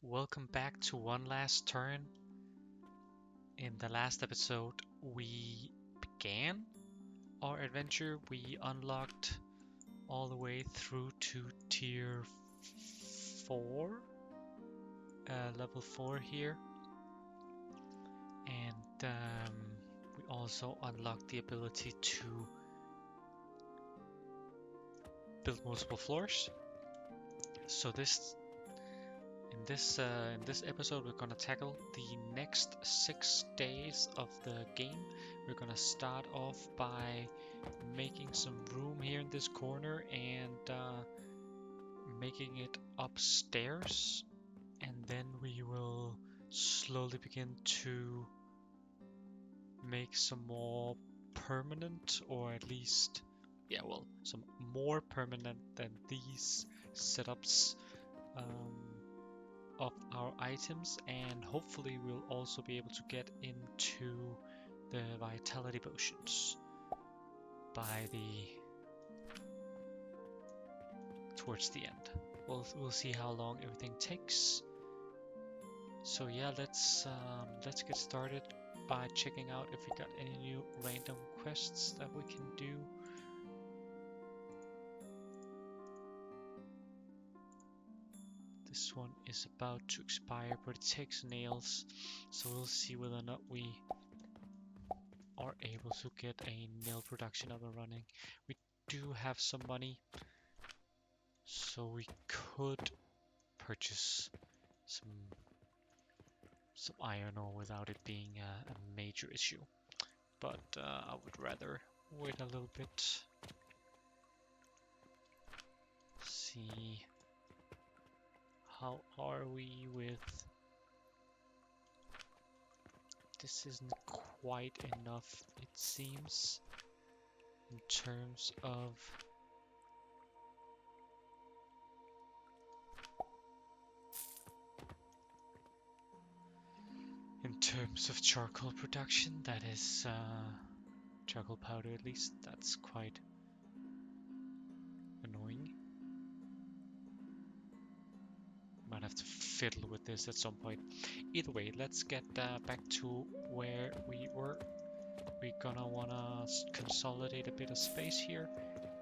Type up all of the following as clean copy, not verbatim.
Welcome back to One Last Turn. In the last episode, we began our adventure. We unlocked all the way through to tier 4, level 4 here. And we also unlocked the ability to build multiple floors. So in this episode, we're gonna tackle the next 6 days of the game. We're gonna start off by making some room here in this corner and making it upstairs, and then we will slowly begin to make some more permanent, or at least, some more permanent than these setups. Of our items, and hopefully we'll also be able to get into the vitality potions towards the end. We'll see how long everything takes. So yeah, let's get started by checking out if we got any new random quests that we can do. This one is about to expire, but it takes nails, so we'll see whether or not we are able to get a nail production up and running. We do have some money, so we could purchase some iron ore without it being a major issue. But I would rather wait a little bit. See, how are we with... This isn't quite enough, it seems, in terms of charcoal production. That is charcoal powder, at least. That's quite annoying. Might have to fiddle with this at some point. Either way, let's get back to where we were. We're gonna wanna consolidate a bit of space here,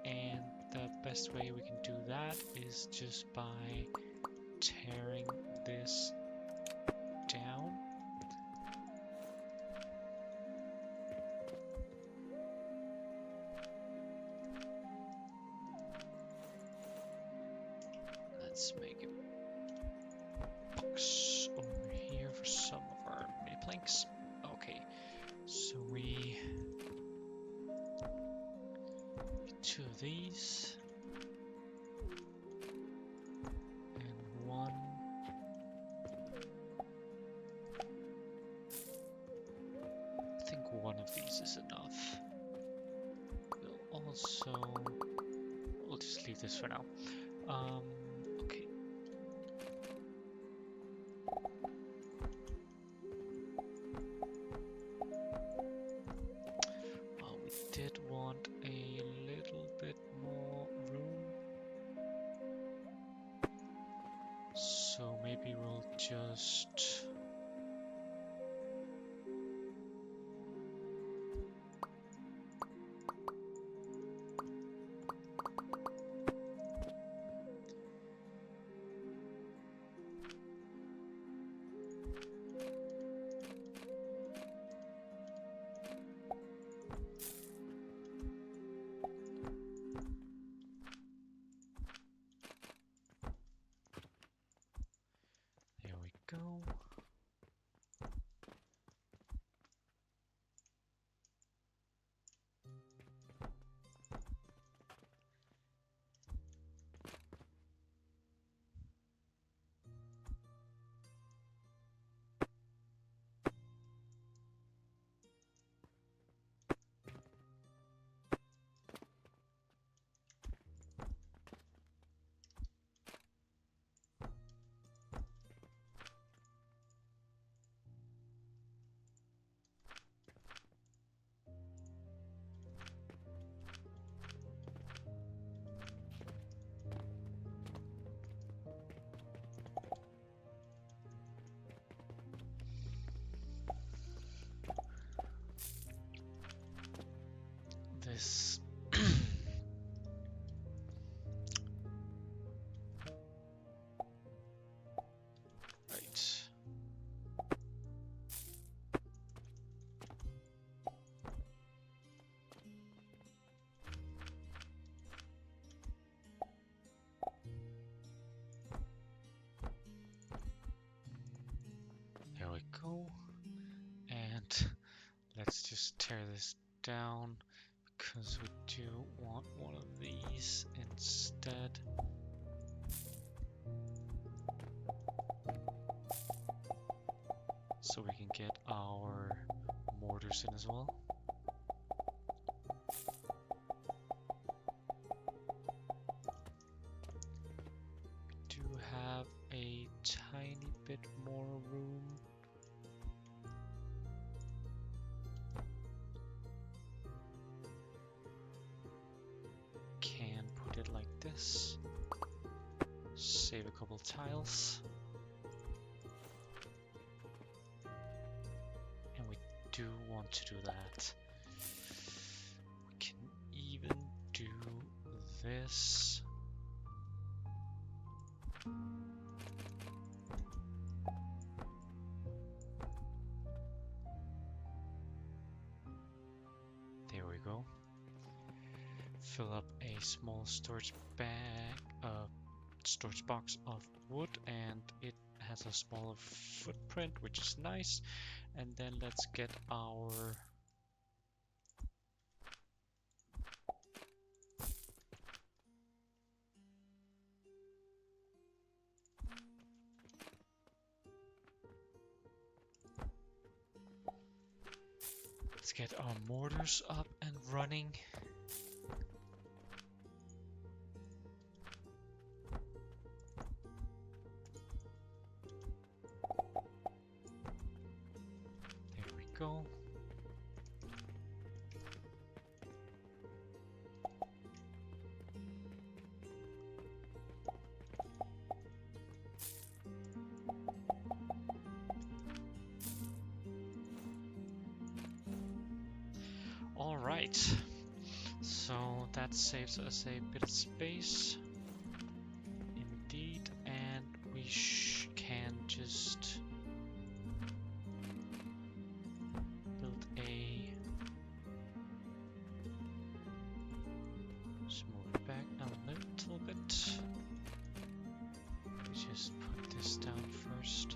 and the best way we can do that is just by tearing this down. Let's make a box over here for some of our mini planks. Okay, so we get 2 of these and 1. I think 1 of these is enough. We'll just leave this for now. Okay. We did want a little bit more room, so maybe we'll just... There we go. this. Right. There we go. And let's just tear this down because we do want one of these instead. So we can get our mortars in as well. We do have a tiny bit more room. Can put it like this. Save a couple tiles. Do want to do that. We can even do this. There we go. Fill up a small storage box of wood, and it has a smaller footprint, which is nice. And then let's get our mortars up and running. There we go. Alright, so that saves us a bit of space, indeed, and we can just build a... Just move it back a little bit. Just put this down first.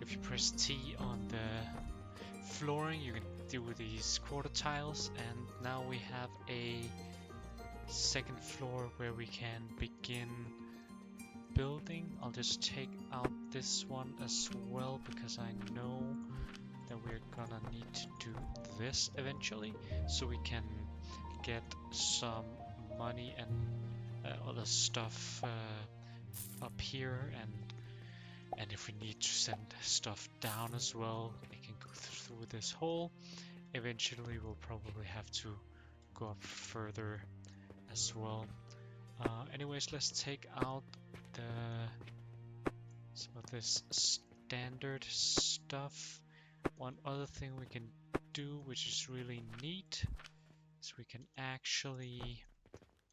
If you press T on the flooring, you can do these quarter tiles, and now we have a second floor where we can begin building. I'll just take out this one as well because I know that we're gonna need to do this eventually, so we can get some money and other stuff up here, and if we need to send stuff down as well, it can go through this hole. Eventually we'll probably have to go up further as well. Anyways, let's take out some of this standard stuff. One other thing we can do, which is really neat, is we can actually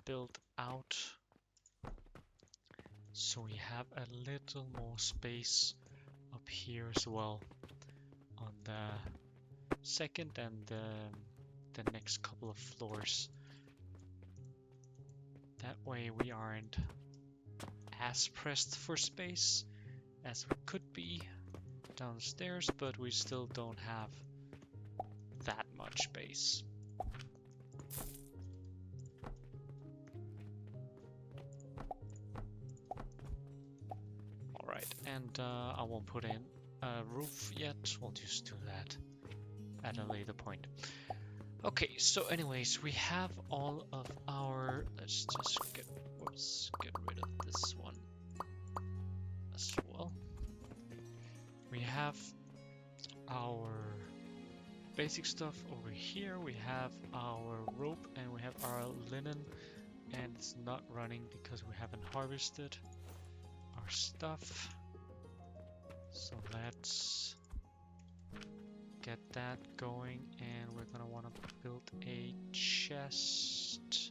build out so we have a little more space up here as well on the second and the next couple of floors. That way we aren't as pressed for space as we could be downstairs, but we still don't have that much space. Alright, and I won't put in a roof yet, we'll just do that at a later point. Okay, so anyways, we have all of our... Let's just get rid of this one as well. We have our basic stuff. Over here we have our rope and we have our linen, and it's not running because we haven't harvested our stuff. So let's get that going, and we're gonna want to build a chest.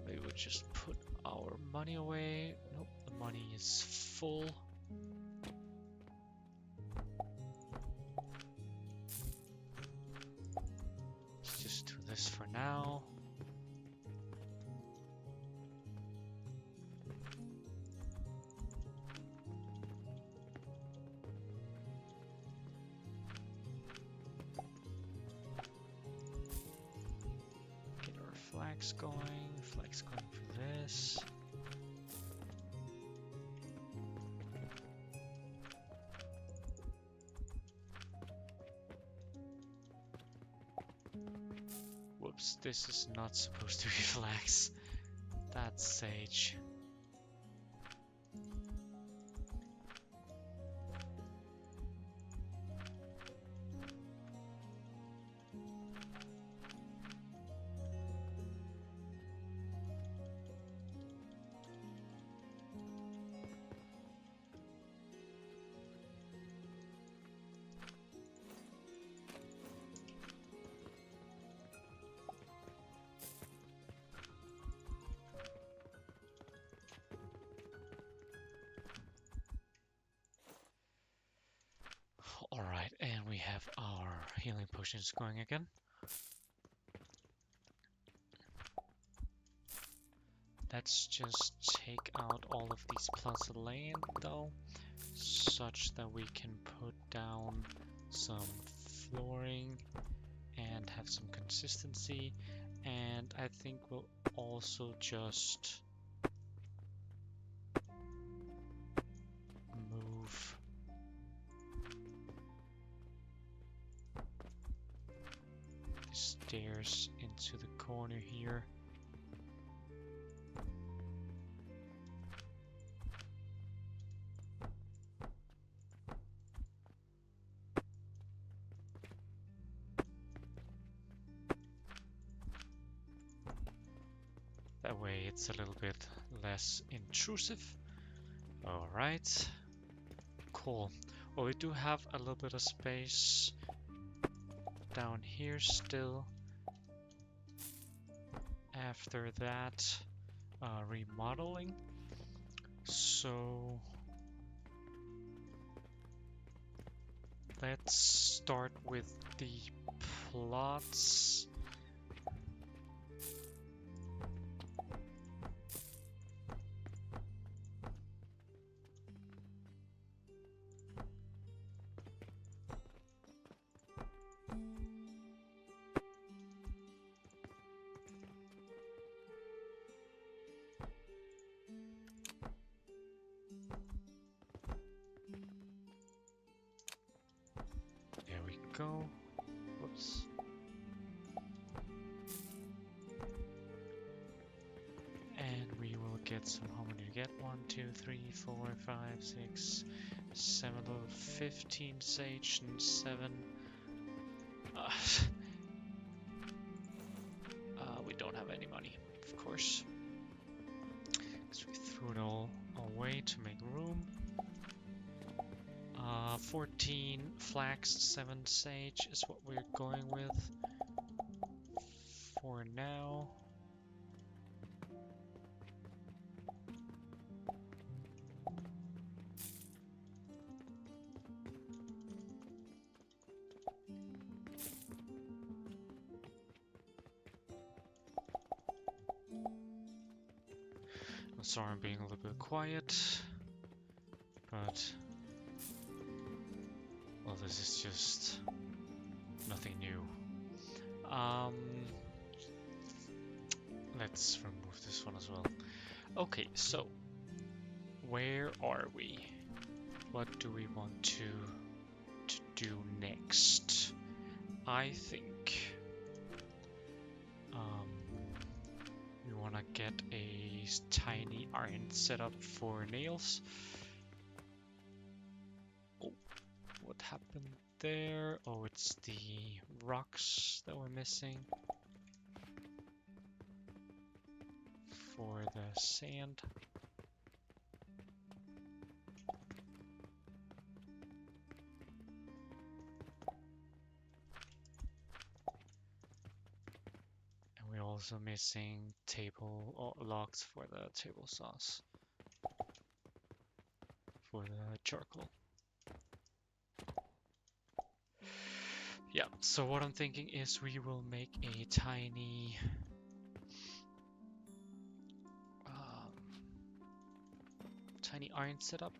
Maybe we'll just put our money away. Nope, the money is full. Let's just do this for now. Get our flags going for this. Whoops, this is not supposed to be flags. That's sage. Alright, and we have our healing potions going again. Let's just take out all of these plots of land though, such that we can put down some flooring and have some consistency. And I think we'll also just move the stairs into the corner here. That way it's a little bit less intrusive. Alright, cool. Well, we do have a little bit of space down here still. After that, remodeling. So let's start with the plots. There we go. Whoops. And we will get some. How many do we get? 1, 2, 3, 4, 5, 6, 7, 15 sage and 7. We don't have any money, of course, because we threw it all away to make room. 14 flax, 7 sage is what we're going with for now. I'm sorry I'm being a little bit quiet, but well, this is just nothing new. Let's remove this one as well. Okay, so where are we? What do we want to do next? I think we want to get a tiny iron setup for nails. Oh, what happened there. Oh, it's the rocks that we're missing for the sand. And we're also missing table logs for the table saws for the charcoal. Yeah, so what I'm thinking is we will make a tiny iron setup.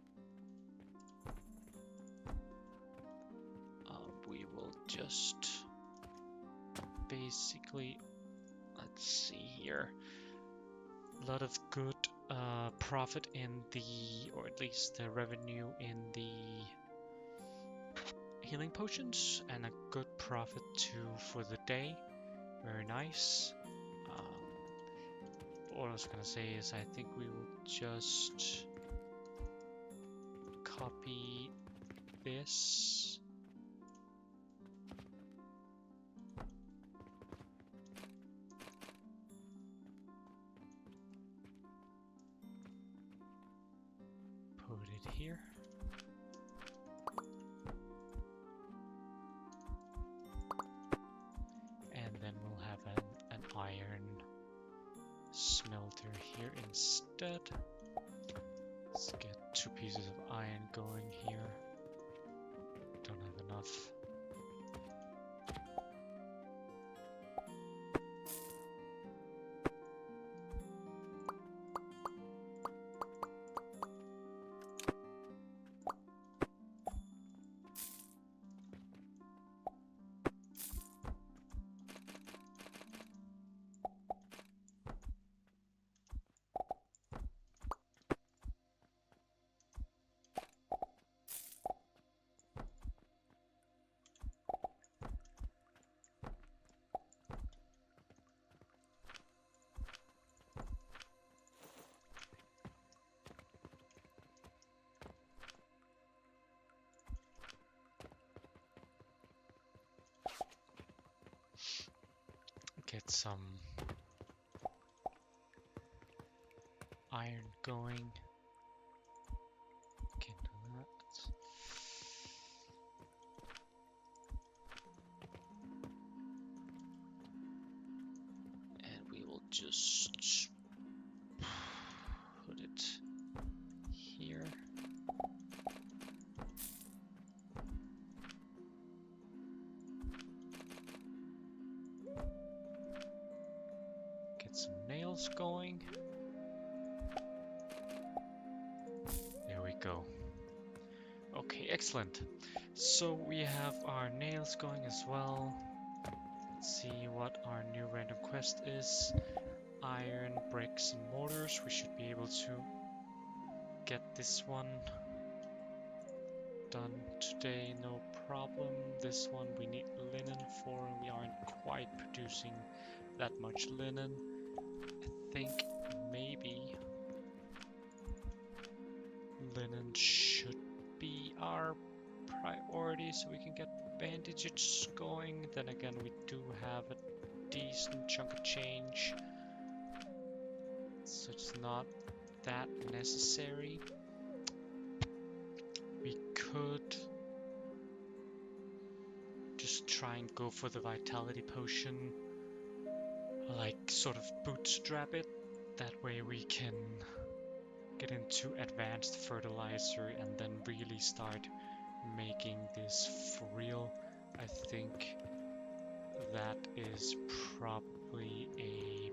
We will just basically, let's see here, a lot of good profit in the, or at least the revenue in the healing potions, and a good profit too for the day. Very nice. What I was gonna say is I think we will just copy this. Put it here. And then we'll have an iron smelter here instead. Let's get 2 pieces of iron going here. Don't have enough. Get some iron going. Can do that. And we will just put it here. Get some nails going. There we go. Okay, excellent. So we have our nails going as well. Let's see what our new random quest is. Iron, bricks, and mortars. We should be able to get this one done today, no problem. This one we need linen for, and we aren't quite producing that much linen. I think maybe linen should be our priority so we can get bandages going. Then again, we do have a decent chunk of change, so it's not that necessary. We could just try and go for the vitality potion, like sort of bootstrap it. That way we can get into advanced fertilizer and then really start making this for real. I think that is probably a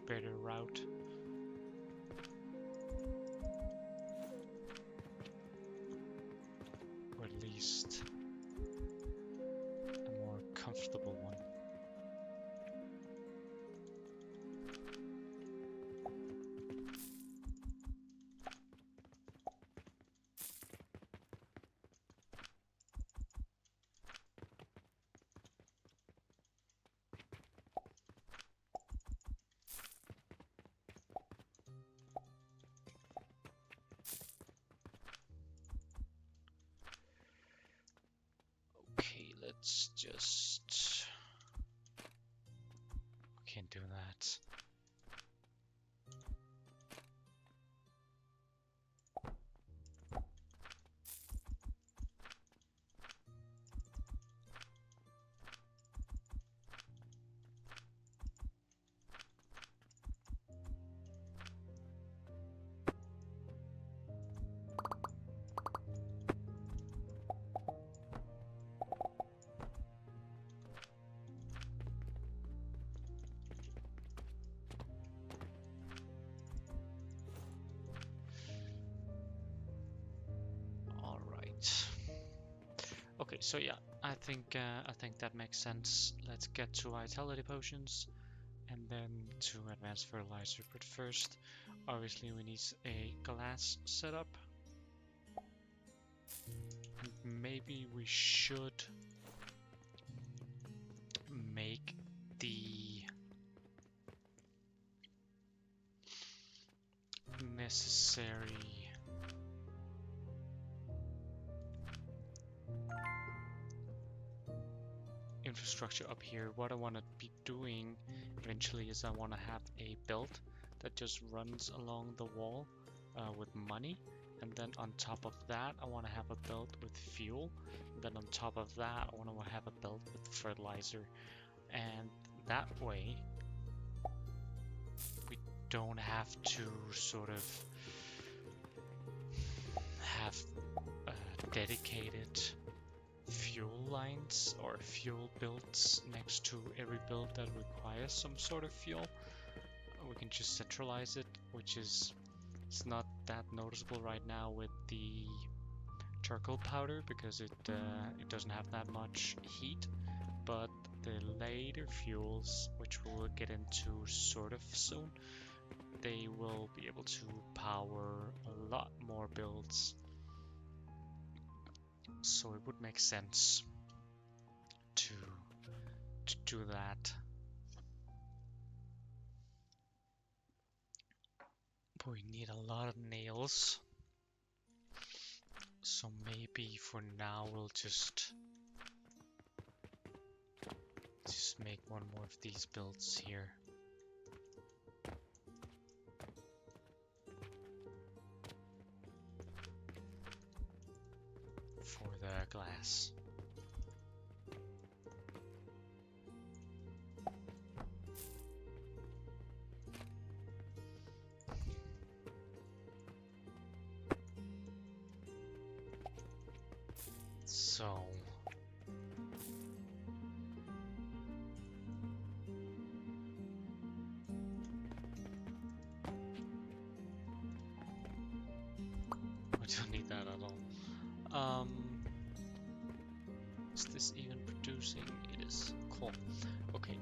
better route. Or at least a more comfortable one. let's just... We can't do that. Okay, so yeah, I think that makes sense. Let's get to vitality potions and then to advanced fertilizer. But first, obviously, we need a glass setup. And maybe we should make the necessary infrastructure up here. What I want to be doing eventually is I want to have a belt that just runs along the wall with money, and then on top of that I want to have a belt with fuel, and then on top of that I want to have a belt with fertilizer, and that way we don't have to sort of have dedicated fuel lines or fuel builds next to every build that requires some sort of fuel. We can just centralize it, which is it's not that noticeable right now with the charcoal powder because it doesn't have that much heat, but the later fuels, which we'll get into sort of soon, they will be able to power a lot more builds. So it would make sense to do that. But we need a lot of nails. So maybe for now we'll just make one more of these builds here. For the glass. So we don't need that at all. Is this even producing? It is. Cool. Okay,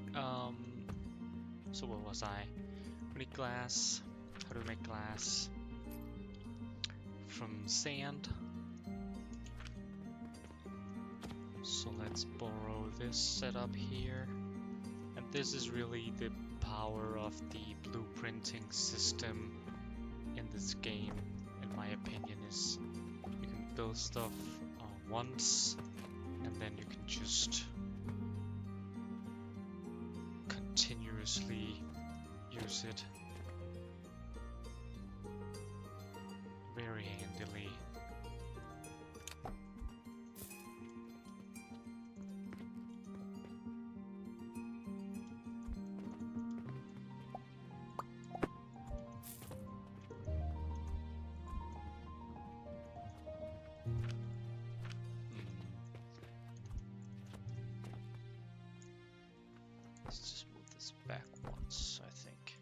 so what was I? We need glass. How do we make glass? From sand. So let's borrow this setup here. And this is really the power of the blueprinting system in this game, in my opinion, is you can build stuff once and then you can just continuously use it very handily. Let's just move this back once, I think.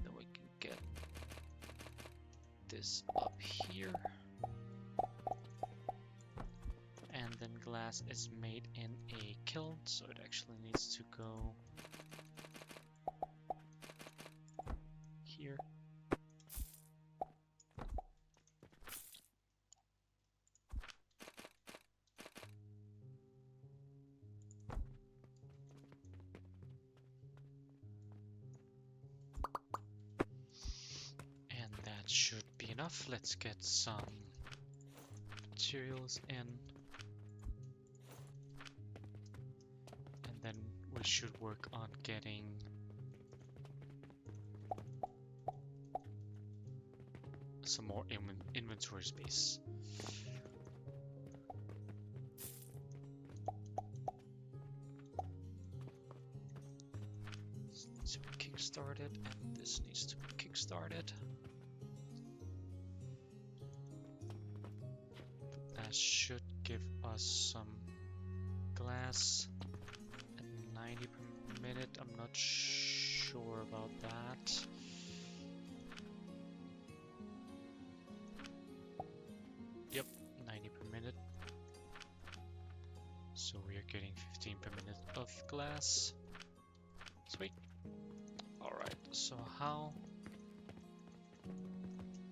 Then we can get this up here. And then glass is made in a kiln, so it actually needs to go here. Should be enough. Let's get some materials in. we should work on getting some more inventory space. This needs to be kickstarted, and this needs to be kickstarted. That should give us some glass at 90 per minute. I'm not sure about that. Yep, 90 per minute. So we are getting 15 per minute of glass. Sweet. Alright, so how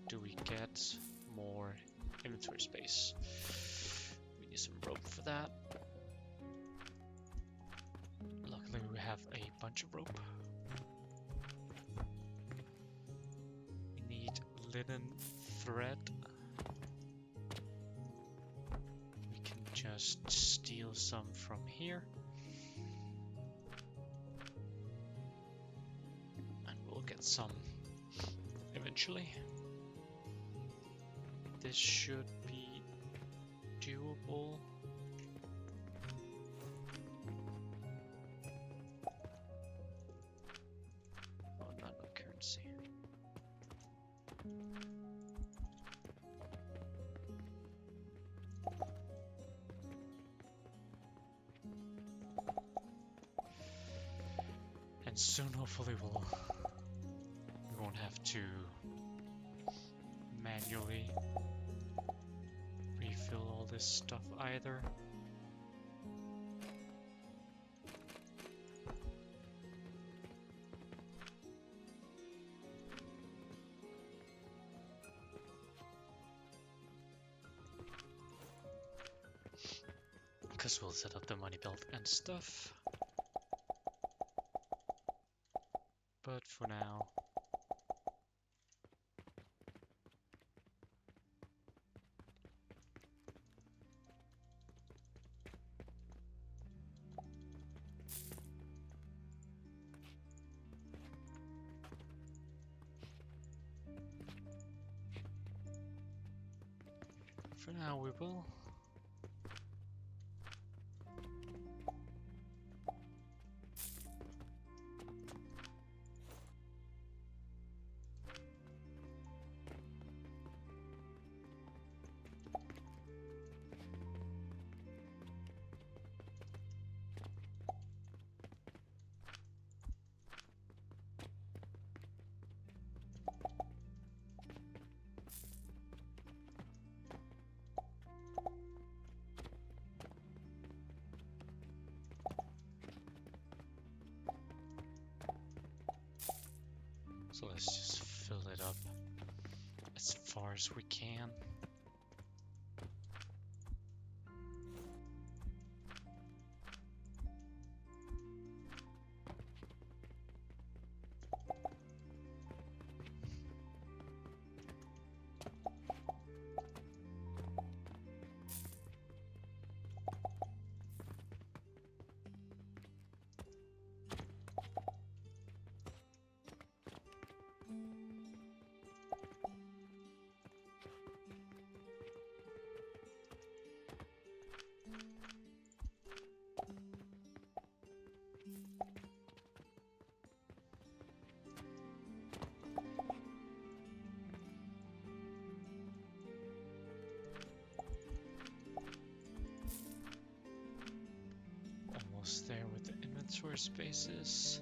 do we get more inventory space? We need some rope for that. Luckily we have a bunch of rope. We need linen thread. We can just steal some from here. And we'll get some eventually. This should be doable. Oh, not no currency. And soon, hopefully, we won't have to manually refill all this stuff either. Because we'll set up the money belt and stuff. But for now, we will. So let's just fill it up as far as we can. Almost there with the inventory spaces.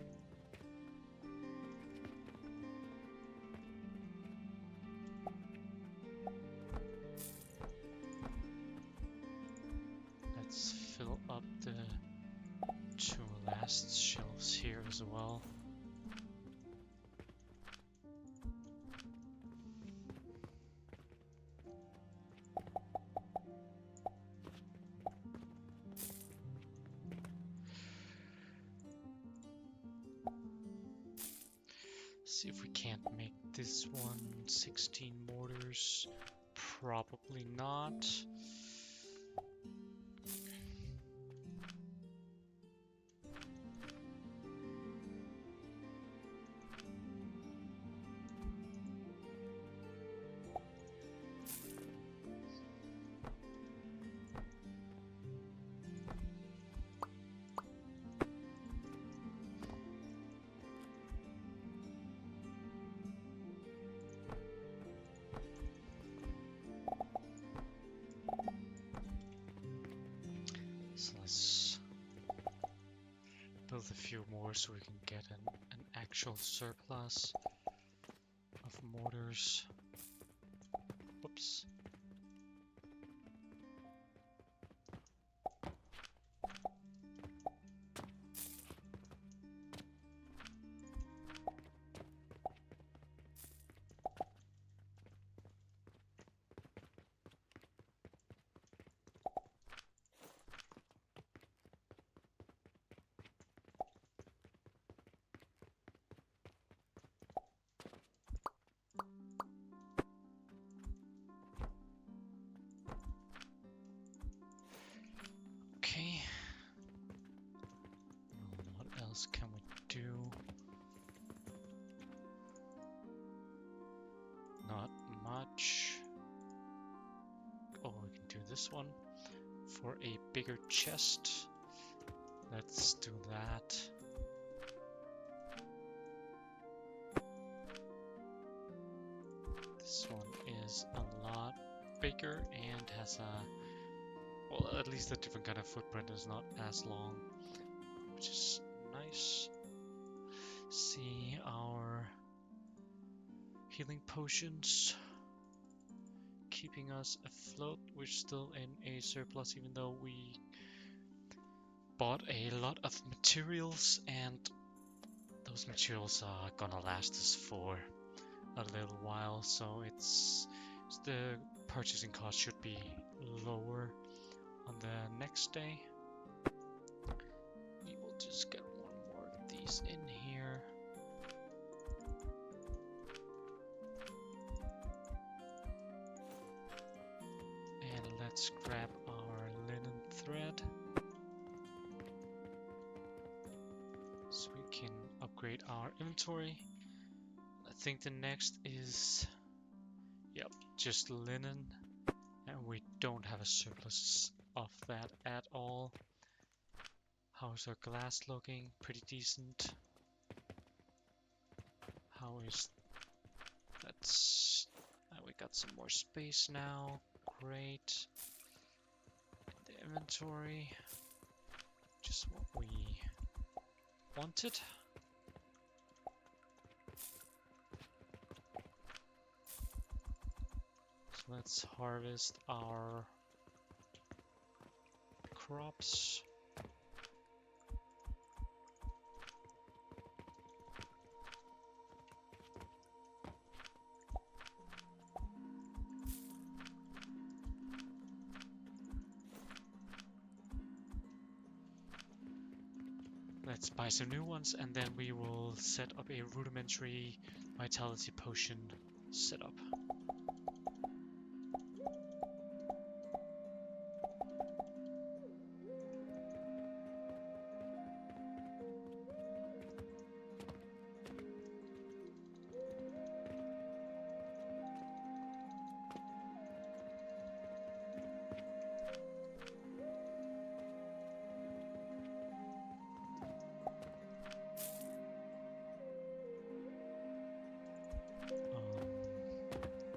Let's fill up the two last shelves here as well. See if we can't make this one 16 mortars. Probably not. few more so we can get an actual surplus of mortars. Whoops. Okay. What else can we do? Not much. Oh, we can do this one for a bigger chest. Let's do that. This one is a lot bigger and has a, well, at least a different kind of footprint, is not as long, which is nice. See our healing potions keeping us afloat. We're still in a surplus even though we bought a lot of materials, and those materials are gonna last us for a little while, so the purchasing cost should be lower on the next day. We will just get one more of these in here. And let's grab our linen thread so we can upgrade our inventory. I think the next is, yep, just linen, and we don't have a surplus of that at all. How's our glass looking? Pretty decent. How is that's we got some more space now. Great. The inventory, just what we wanted. So let's harvest our crops. Let's buy some new ones, and then we will set up a rudimentary vitality potion setup.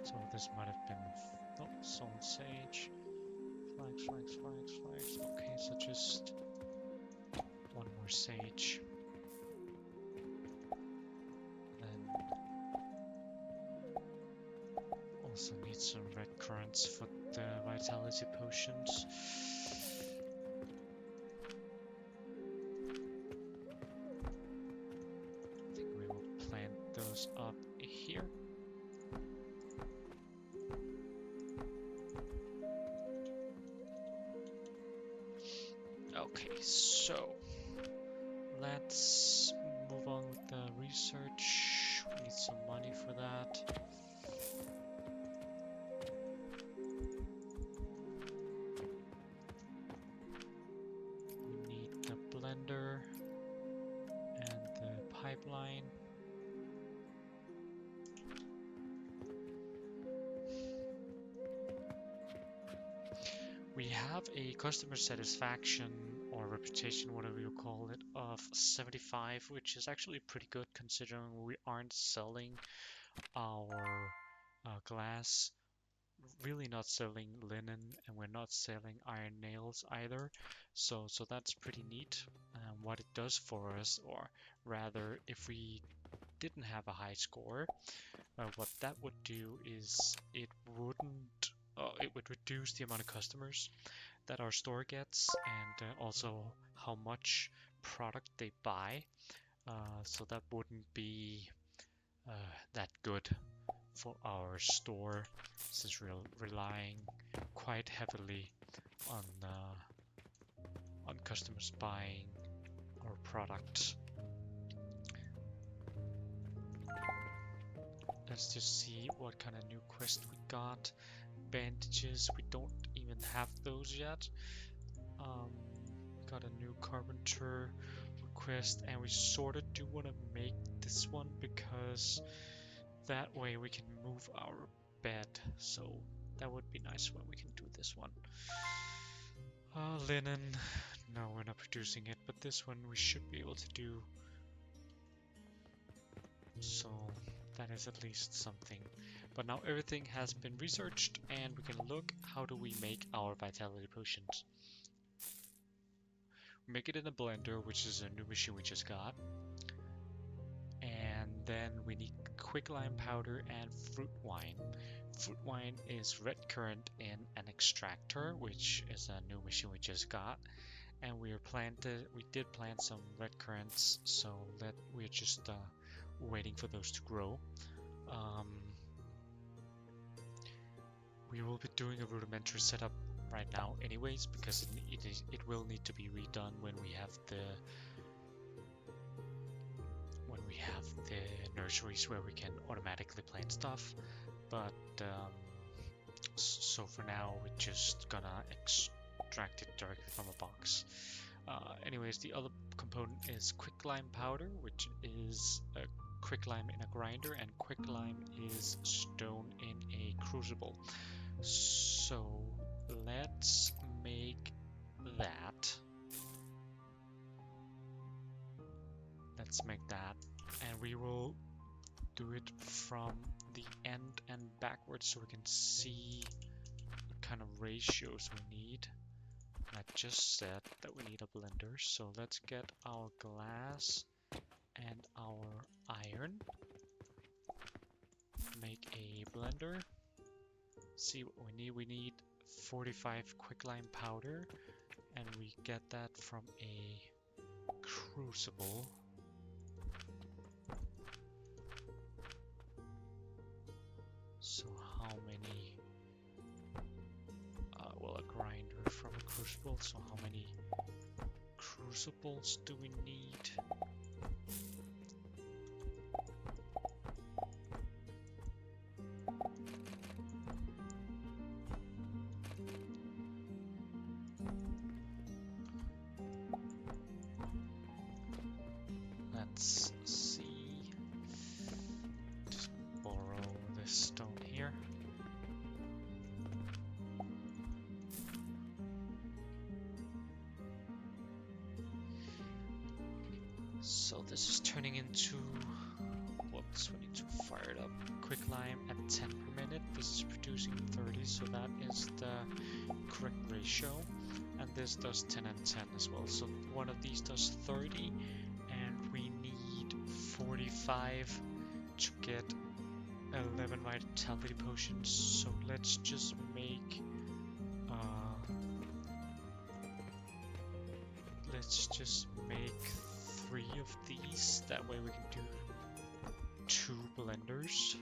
So this might have been, oh, soul sage. Flags, flags, flags, flags. Okay, so just one more sage. Then also need some red currants for the vitality potions. I think we will plant those up here. Okay, so let's move on with the research. We need some money for that. We need the blender and the pipeline. We have a customer satisfaction or reputation, whatever you call it, of 75, which is actually pretty good considering we aren't selling our glass really not selling linen, and we're not selling iron nails either. So that's pretty neat. What it does for us, or rather, if we didn't have a high score, what that would do is it would reduce the amount of customers that our store gets, and also how much product they buy. So that wouldn't be that good for our store, since we're relying quite heavily on customers buying our product. Let's just see what kind of new quest we got. Bandages, we don't even have those yet. Got a new carpenter request, and we sort of do want to make this one because that way we can move our bed. So that would be nice when we can do this one. Linen, no, we're not producing it, but this one we should be able to do. So that is at least something. But now everything has been researched, and we can look how do we make our vitality potions. We make it in a blender, which is a new machine we just got. And then we need quicklime powder and fruit wine. Fruit wine is red currant in an extractor, which is a new machine we just got. And we did plant some red currants, so we're just waiting for those to grow. We will be doing a rudimentary setup right now anyways, because it will need to be redone when we have the nurseries where we can automatically plant stuff. But so for now we're just gonna extract it directly from a box. Anyways, the other component is quicklime powder, which is a quicklime in a grinder, and quicklime is stone in a crucible. So let's make that. And we will do it from the end and backwards so we can see what kind of ratios we need. And I just said that we need a blender, so let's get our glass and our iron. Make a blender. See what we need. We need 45 quicklime powder, and we get that from a crucible. So how many, well, a grinder from a crucible, so how many crucibles do we need? Let's see. Just borrow this stone here. So this is turning into, whoops, we need to fire it up. Quicklime at 10 per minute. This is producing 30, so that is the correct ratio. And this does 10 and 10 as well. So one of these does 30, and we need 45 to get 11 vitality potions. So let's just make three of these. That way we can do 2 blenders.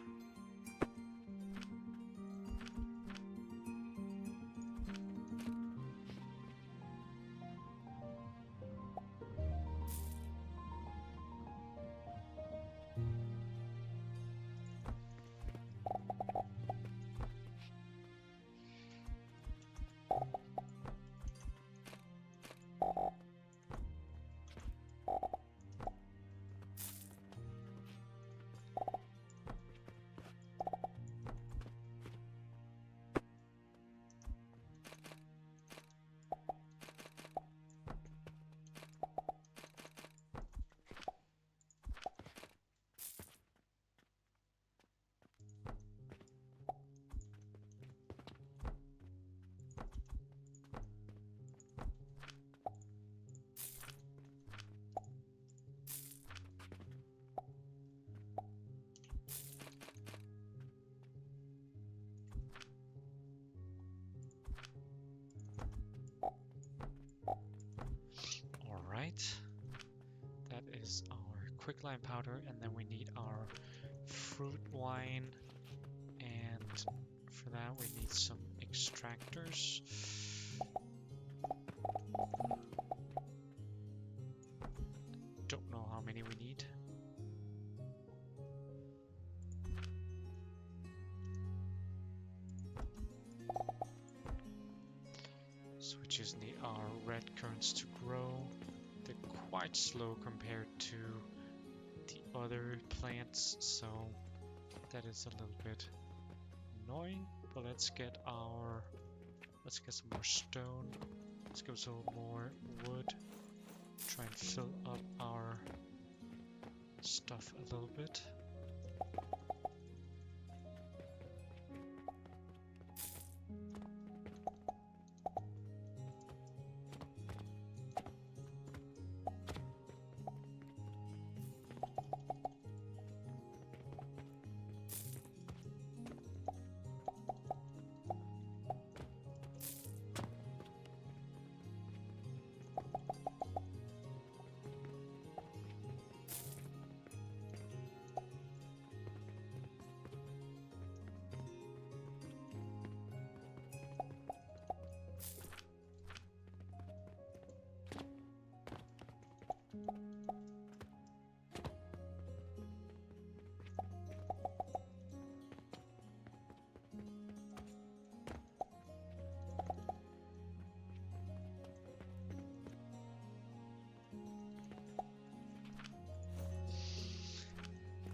quicklime powder, and then we need our fruit wine, and for that we need some extractors. Don't know how many we need. So we just need our red currants to grow. They're quite slow compared to the other plants, so that is a little bit annoying. But let's get some more stone. Let's get some more wood. Try and fill up our stuff a little bit.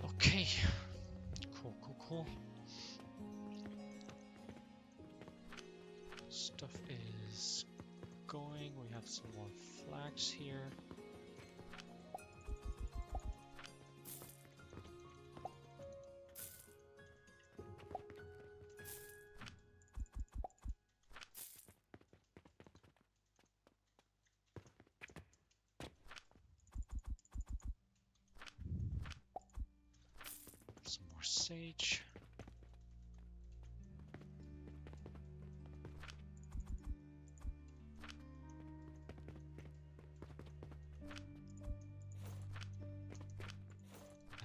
Okay, cool. Stuff is going. We have some more flax here. Some more sage.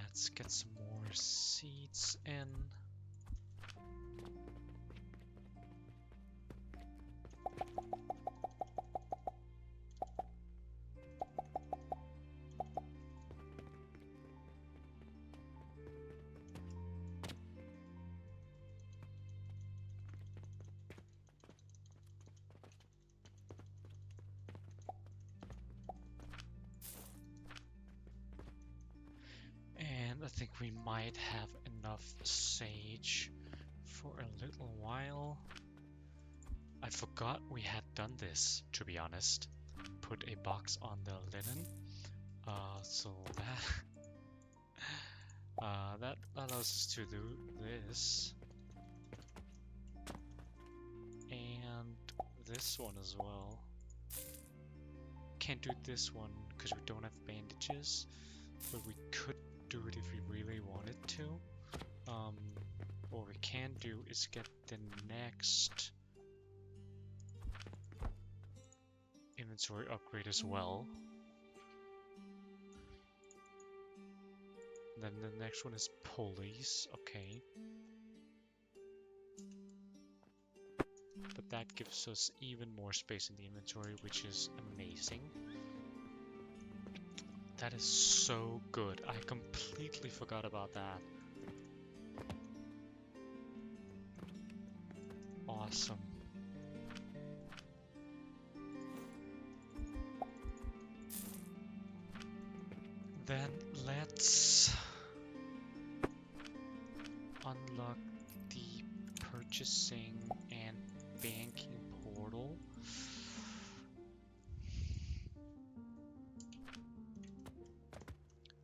Let's get some more seeds in. And I think we might have enough sage for a little while. I forgot we had done this, to be honest. Put a box on the linen. So that allows us to do this. And this one as well. Can't do this one because we don't have bandages, but we could do it if we really wanted to. What we can do is get the next inventory upgrade as well. Then the next one is pulleys, okay. But that gives us even more space in the inventory, which is amazing. That is so good. I completely forgot about that. Awesome. Then let's unlock the purchasing and banking portal.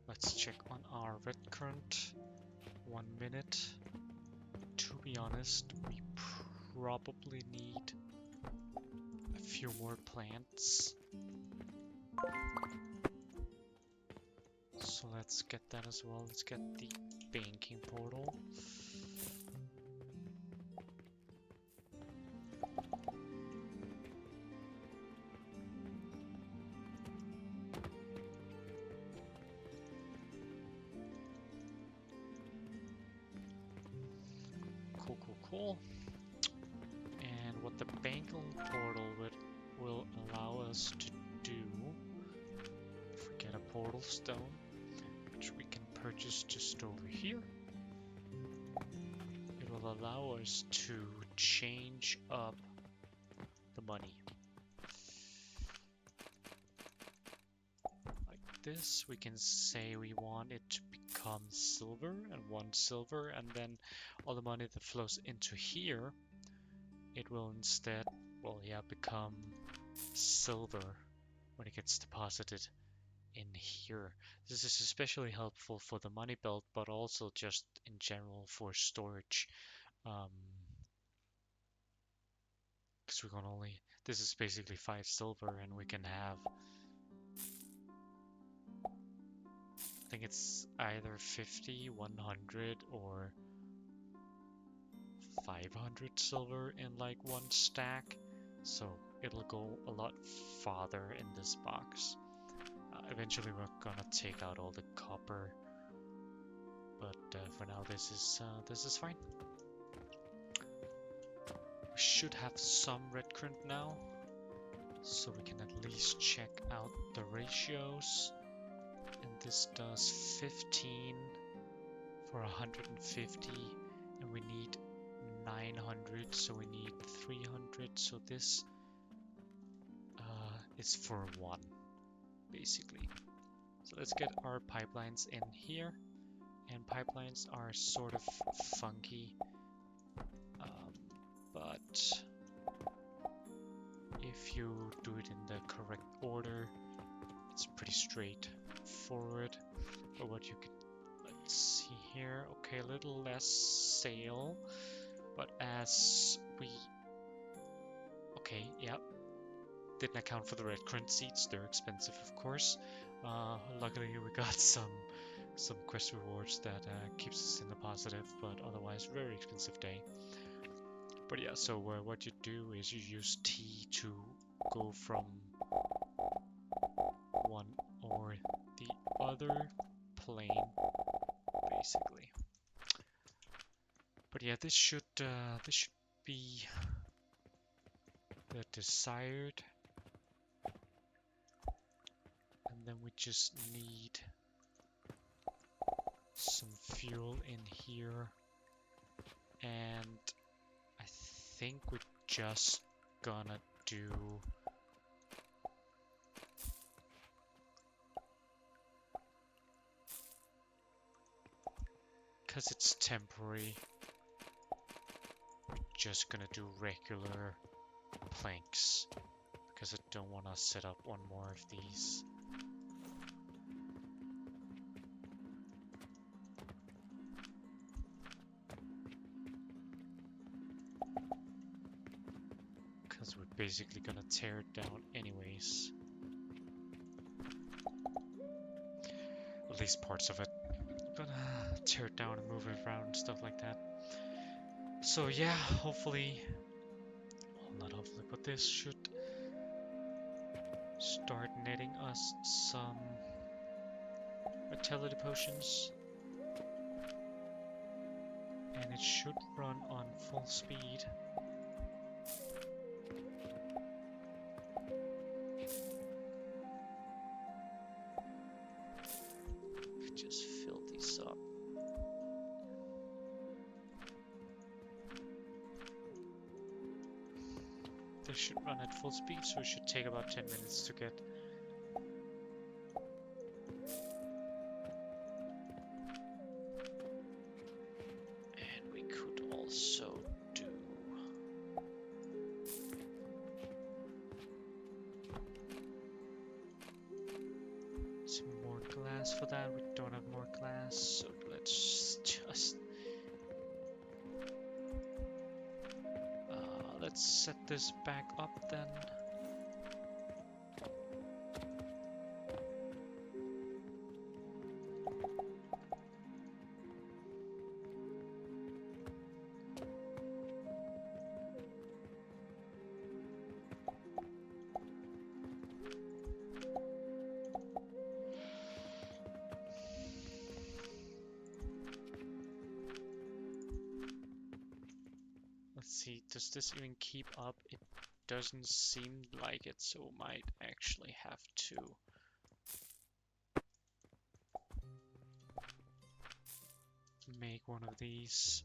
Let's check on our red currant. 1 minute. To be honest, we probably need a few more plants. So let's get that as well. Let's get the banking portal. cool. And what the banking portal will allow us to do, if we get a portal stone, which we can purchase just over here, it will allow us to change up the money. Like this, we can say we want it to become silver and 1 silver, and then all the money that flows into here, it will instead, well, yeah, become silver when it gets deposited in here. This is especially helpful for the money belt, but also just in general for storage. Because we can only, this is basically 5 silver, and we can have, I think it's either 50, 100, or 500 silver in like 1 stack. So it'll go a lot farther in this box. Eventually we're gonna take out all the copper, but for now this is fine. We should have some red current now, so we can at least check out the ratios. And this does 15 for 150, and we need 900, so we need 300. So this is for 1. Basically. So let's get our pipelines in here, and pipelines are sort of funky, but if you do it in the correct order, it's pretty straightforward. But what you could, let's see here, okay, a little less sale, but as we, okay, yeah, didn't account for the red current seeds, they're expensive of course. Luckily we got some quest rewards that keeps us in the positive, but otherwise very expensive day. But yeah, so what you do is you use T to go from one or the other plane, basically. But yeah, this should be the desired. And then we just need some fuel in here, and I think we're just gonna do because it's temporary, we're just gonna do regular planks because I don't want to set up one more of these. Because we're basically gonna tear it down anyways. At least parts of it. Gonna tear it down and move it around and stuff like that. So yeah, hopefully, well, not hopefully, but this should start netting us some vitality potions. And it should run on full speed. Just fill these up. They should run at full speed, so it should take about 10 minutes to get. And we could also do some more glass for that. We don't have more glass, so let's just let's set this back up then. see, does this even keep up? It doesn't seem like it, so might actually have to make one of these.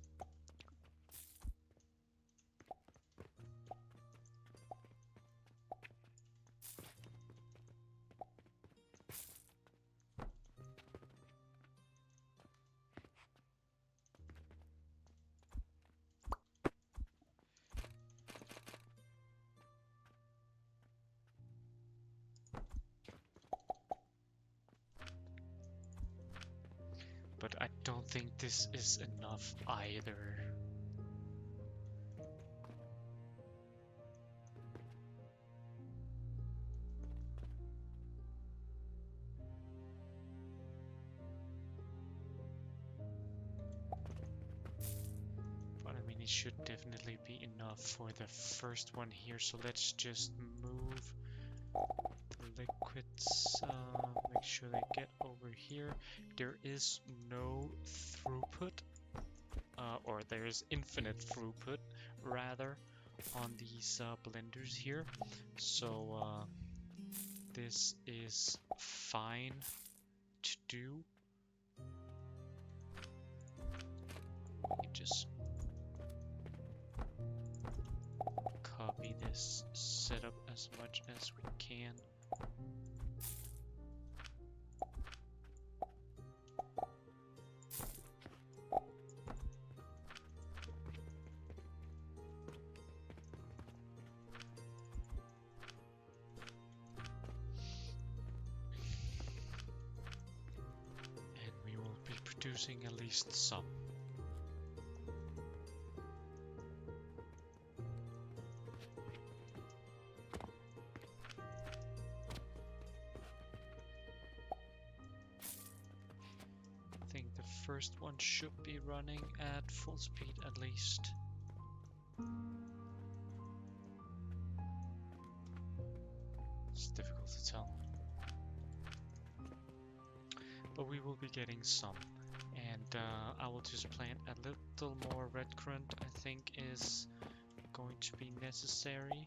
But I don't think this is enough either. But I mean, it should definitely be enough for the first one here. So let's just move the liquids, make sure they get over here. There is no throughput, or there's infinite throughput rather, on these blenders here. So this is fine to do. We can just copy this setup as much as we can. And we will be producing at least some. First one should be running at full speed at least. It's difficult to tell. But we will be getting some. And I will just plant a little more red currant, I think is going to be necessary.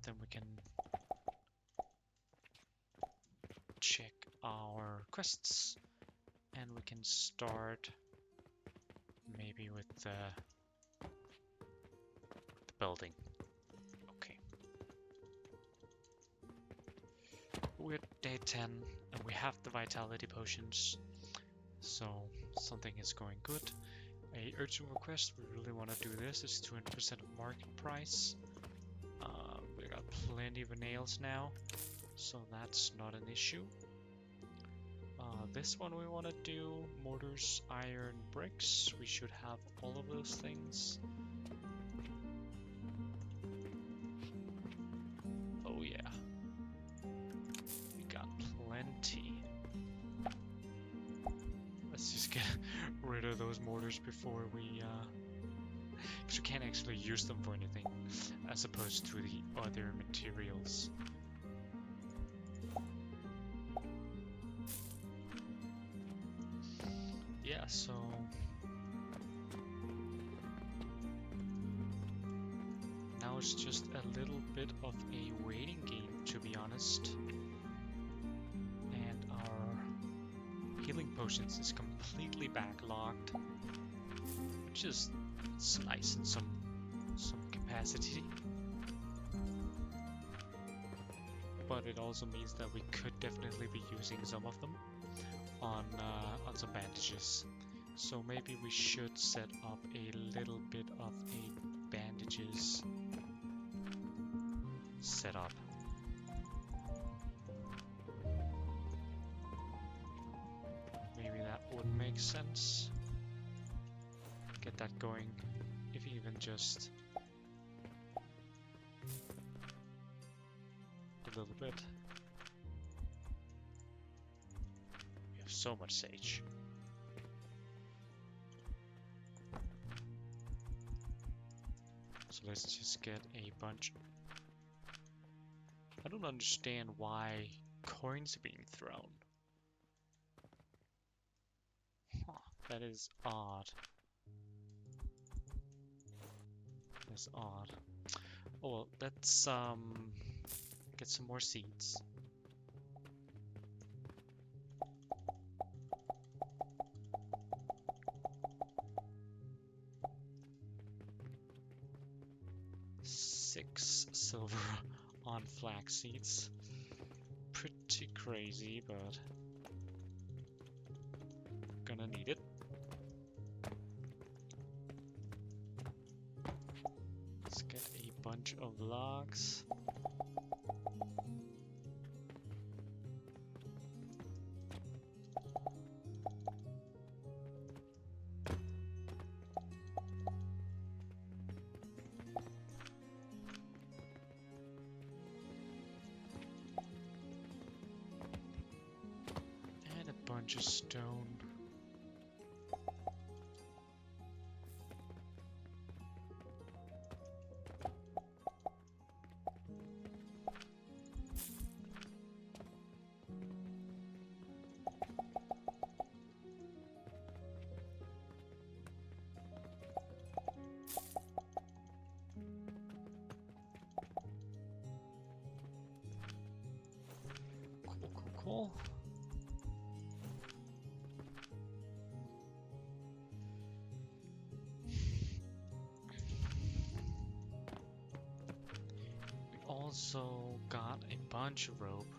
Then we can check our quests, and we can start maybe with the building. Okay. We're day 10 and we have the vitality potions, so something is going good. A urgent request, we really want to do this. It's 200% of market price. We got plenty of nails now, so that's not an issue. This one we want to do mortars, iron, bricks. We should have all of those things. Oh yeah, we got plenty. Let's just get rid of those mortars before we because we can't actually use them for anything as opposed to the other materials. Yeah, so now it's just a little bit of a waiting game, to be honest. And our healing potions is completely backlogged, which is it's nice in some capacity. But it also means that we could definitely be using some of them on some bandages. So maybe we should set up a little bit of a bandages setup. Maybe that would make sense. Get that going, if even just a little bit. We have so much sage. So let's just get a bunch. I don't understand why coins are being thrown. Huh. That is odd. That's odd. Oh well, let's get some more seeds. Six silver on flax seeds. Pretty crazy, but gonna need it. Let's get a bunch of logs. And a bunch of stone. Cool. We also got a bunch of rope.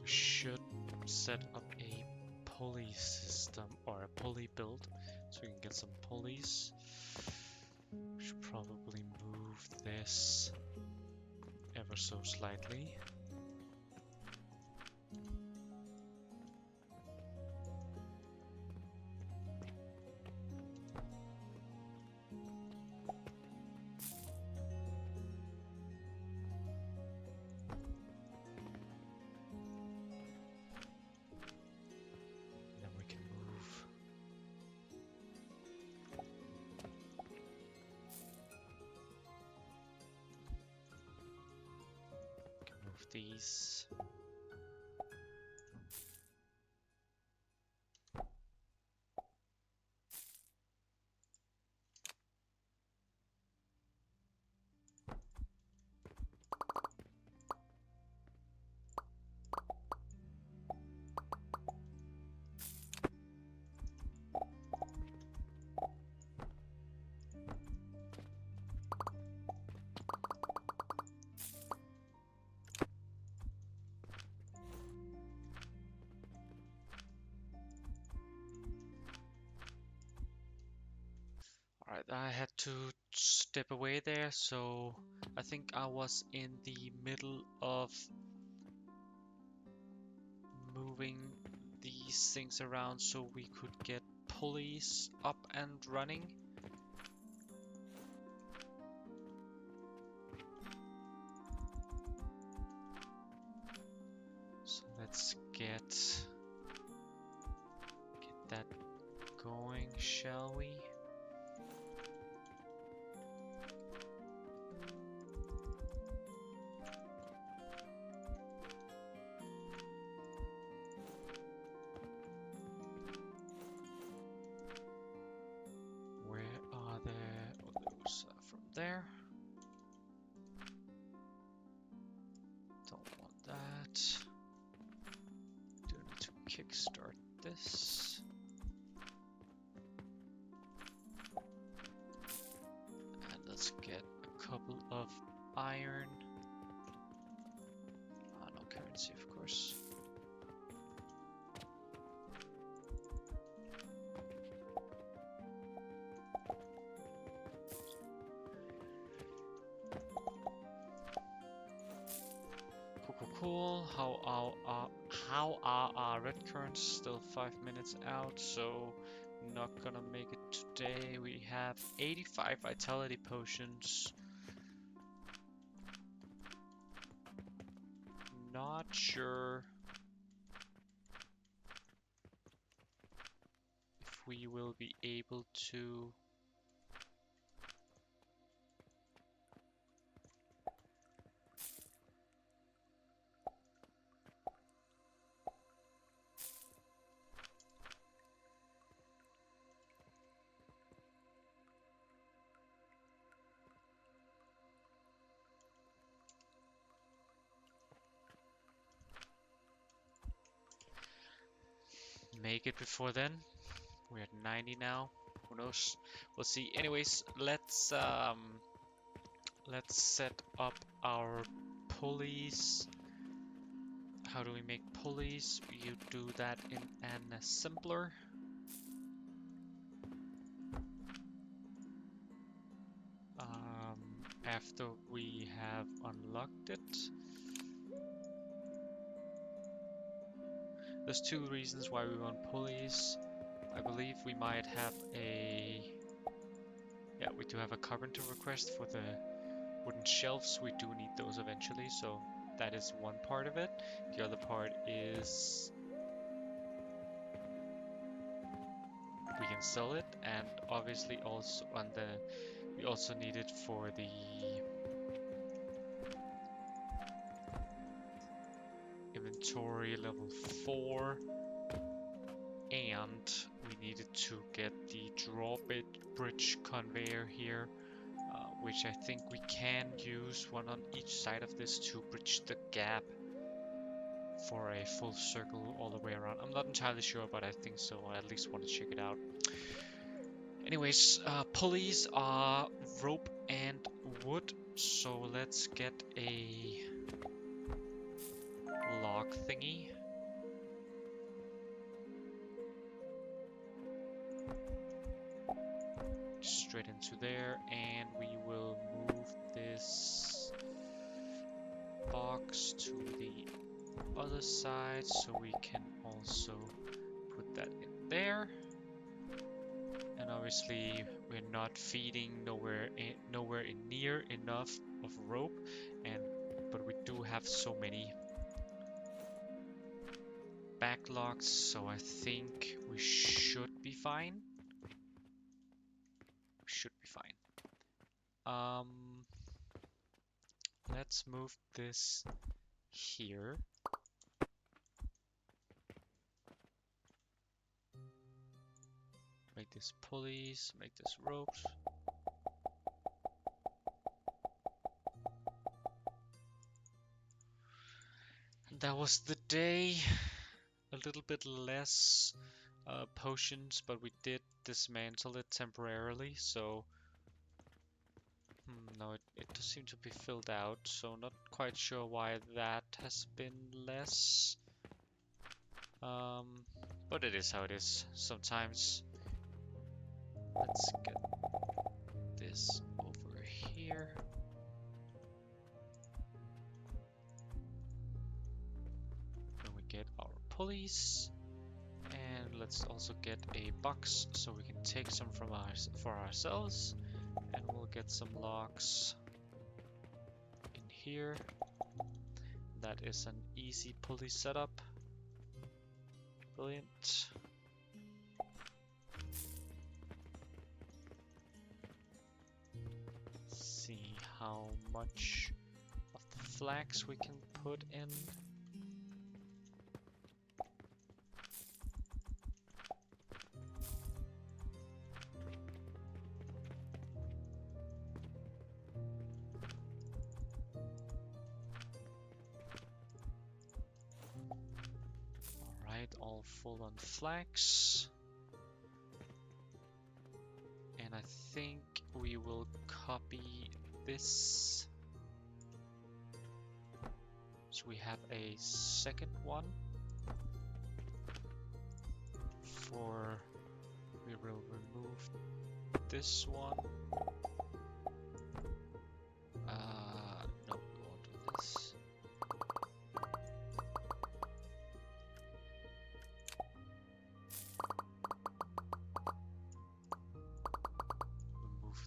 We should set up a pulley system or a pulley build so we can get some pulleys. We should probably move this ever so slightly. Then we can move. Move these. Alright, I had to step away there, so I think I was in the middle of moving these things around so we could get pulleys up and running. So let's get that going, shall we? There. Don't want that. Do need to kickstart this. And let's get a couple of iron. No currency, of course. Cool. How are our red currents? Still 5 minutes out, so not gonna make it today. We have 85 vitality potions. Not sure if we will be able to make it before then. We're at 90 now. Who knows? We'll see. Anyways, let's set up our pulleys. How do we make pulleys? You do that in an assembler. After we have unlocked it. There's two reasons why we want pulleys. I believe we might have a... Yeah, we do have a carpenter request for the wooden shelves. We do need those eventually, so that is one part of it. The other part is we can sell it, and obviously also on the we also need it for the inventory level 4, and we needed to get the drawbridge conveyor here, which I think we can use one on each side of this to bridge the gap for a full circle all the way around. I'm not entirely sure, but I think so. I at least want to check it out. Anyways, pulleys are rope and wood, so let's get a log thingy. Straight into there, and we will move this box to the other side so we can also put that in there. And obviously we're not feeding nowhere near enough of rope, but we do have so many backlogs, so I think we should be fine. We should be fine. Let's move this here. Make this pulleys, make this ropes. And that was the day. A little bit less potions, but we did dismantle it temporarily, so no, it does seem to be filled out, so not quite sure why that has been less. But it is how it is sometimes. Let's get this over here. Then we get our pulleys, and let's also get a box so we can take some from for ourselves, and we'll get some logs in here. That is an easy pulley setup. Brilliant. See how much of the flax we can put in. Alright, all full on flax. And I think we will copy this. So we have a second one for, we will remove this one. No, we won't do this. Remove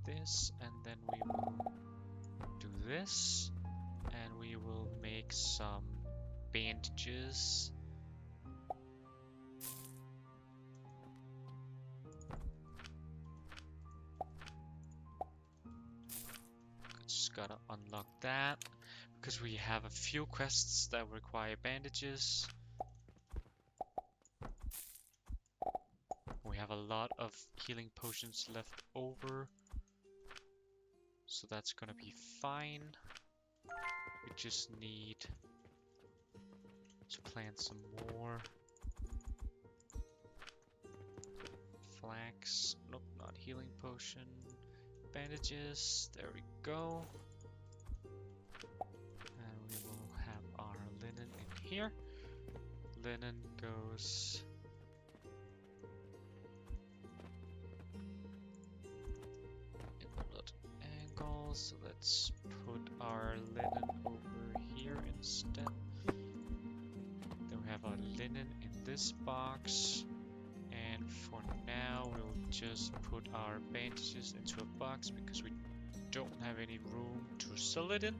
this, and then we will do this, and we will make some bandages. Just gotta unlock that because we have a few quests that require bandages. We have a lot of healing potions left over, so that's gonna be fine. We just need to plant some more. Flax. Nope, not healing potion. Bandages. There we go. And we will have our linen in here. Linen goes in that angle. So let's put our linen over here instead. Then we have our linen in this box. And for now, we'll just put our bandages into a box because we don't have any room to sell it in.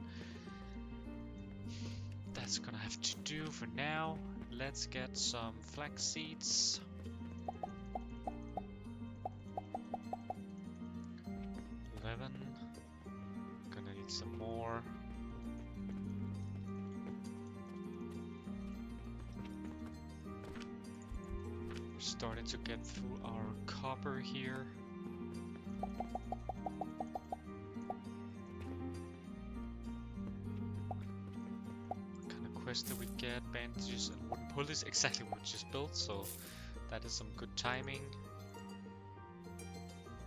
That's gonna have to do for now. Let's get some flax seeds. 11. Gonna need some more. We're starting to get through our copper here. What kind of quest did we get? Bandages and wooden pulleys. Exactly what we just built, so that is some good timing.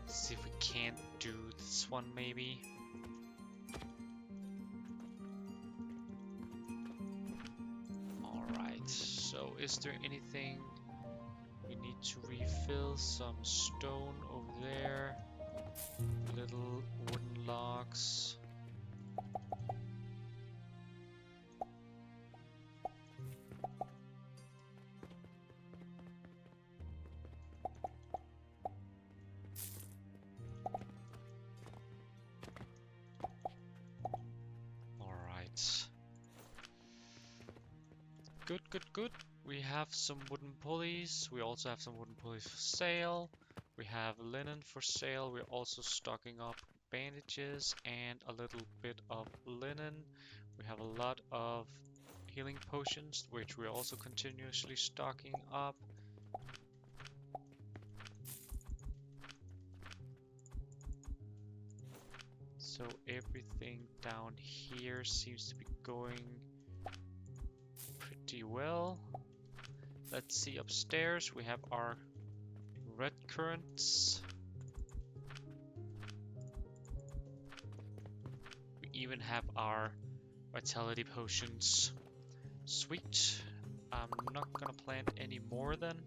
Let's see if we can't do this one maybe. Alright, so is there anything we need to refill? Some stone over there, little wooden logs. Good. We have some wooden pulleys. We also have some wooden pulleys for sale. We have linen for sale. We're also stocking up bandages and a little bit of linen. We have a lot of healing potions, which we're also continuously stocking up. So everything down here seems to be going pretty well. Let's see upstairs. We have our red currants. We even have our vitality potions. Sweet. I'm not gonna plant any more then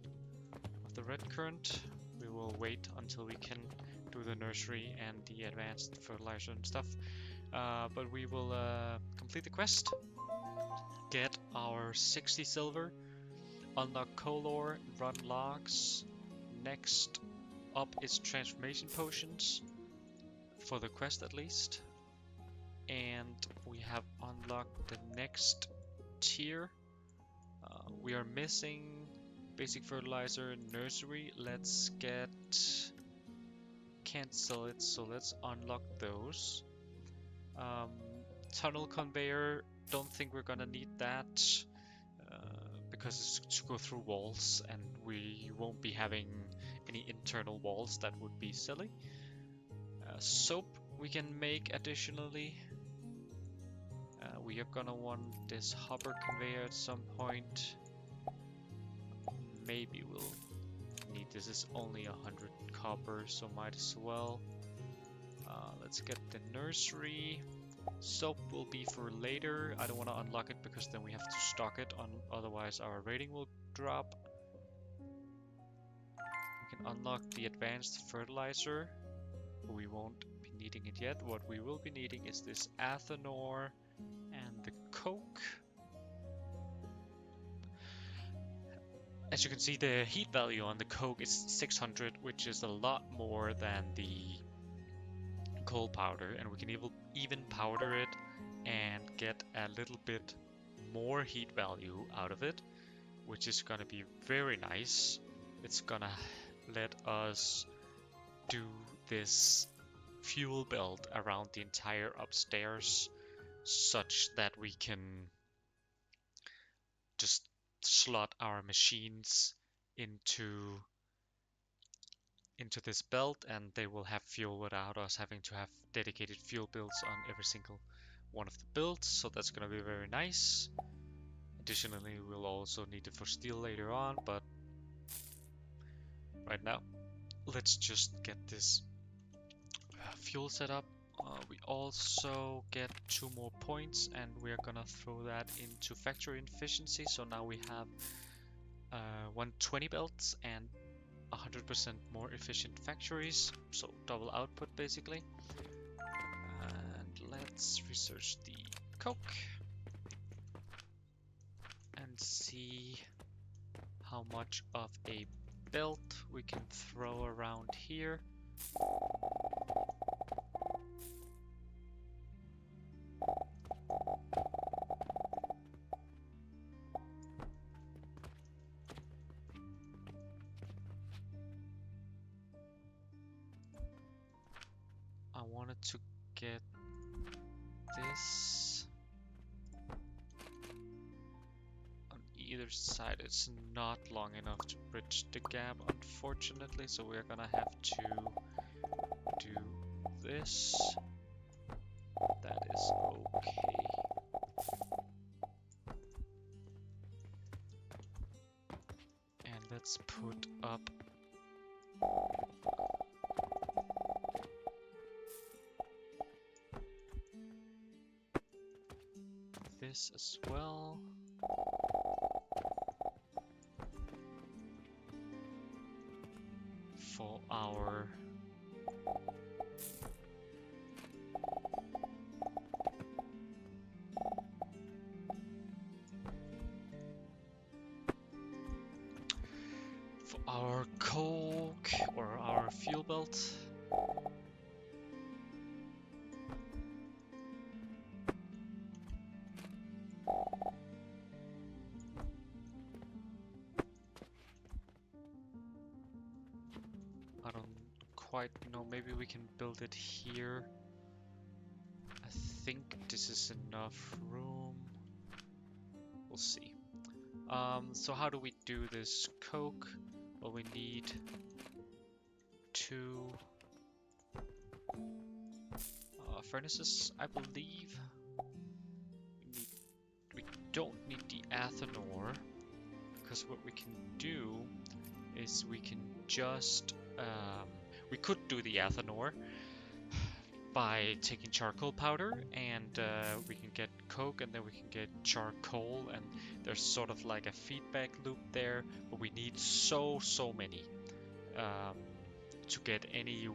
of the red currant. We will wait until we can do the nursery and the advanced fertilizer and stuff. But we will complete the quest. Get our 60 silver, unlock coal ore, run logs. Next up is transformation potions, for the quest at least. And we have unlocked the next tier. We are missing basic fertilizer and nursery. Let's get... Can't sell it, so let's unlock those. Tunnel conveyor, don't think we're gonna need that because it's to go through walls and we won't be having any internal walls. That would be silly. Soap we can make additionally. We are gonna want this hopper conveyor at some point. Maybe we'll need this. Is only 100 copper, so might as well. Let's get the nursery. Soap will be for later. I don't want to unlock it because then we have to stock it, otherwise our rating will drop. We can unlock the advanced fertilizer. We won't be needing it yet. What we will be needing is this athanor and the coke. As you can see, the heat value on the coke is 600, which is a lot more than the coal powder, and we can even powder it and get a little bit more heat value out of it, which is gonna be very nice. It's gonna let us do this fuel belt around the entire upstairs such that we can just slot our machines into this belt, and they will have fuel without us having to have dedicated fuel builds on every single one of the builds, so that's going to be very nice. Additionally, we'll also need it for steel later on, but right now let's just get this fuel set up. We also get 2 more points, and we're gonna throw that into factory efficiency. So now we have 120 belts and 100% more efficient factories, so double output basically. And let's research the coke and see how much of a belt we can throw around here. I wanted to get this on either side. It's not long enough to bridge the gap, unfortunately, so we're gonna have to do this. That is okay. And let's put up this as well. For our coke or our fuel belt. I don't quite know, maybe we can build it here. I think this is enough room. We'll see. So how do we do this coke? Well, we need 2 furnaces, I believe. We don't need the ethanol, because what we can do is we can just we could do the ethanol by taking charcoal powder, and we can get coke, and then we can get charcoal, and there's sort of like a feedback loop there, but we need so many to get any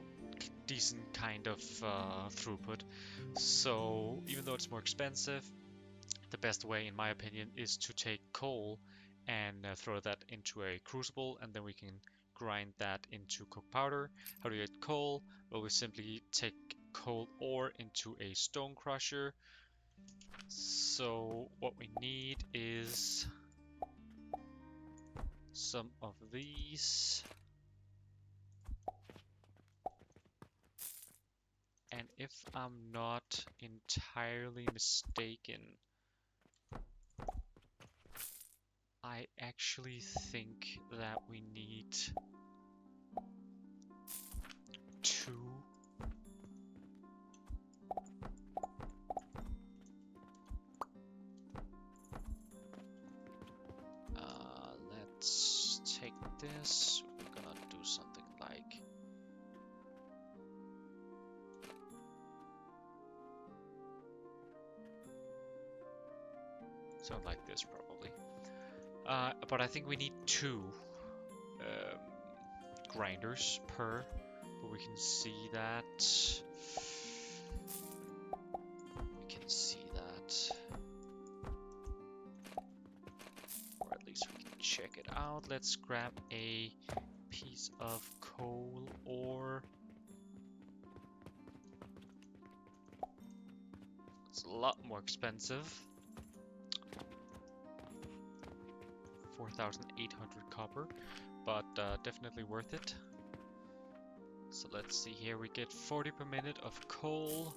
decent kind of throughput. So even though it's more expensive, the best way, in my opinion, is to take coal and throw that into a crucible, and then we can grind that into coke powder. How do you get coal? Well, we simply take coal ore into a stone crusher. So what we need is some of these. And if I'm not entirely mistaken, I actually think that we need 2. Let's take this. We're gonna do something like this probably. But I think we need 2 grinders per, but we can see that. We can see that. Or at least we can check it out. Let's grab a piece of coal ore. It's a lot more expensive. 4,800 copper, but definitely worth it. So let's see here, we get 40 per minute of coal.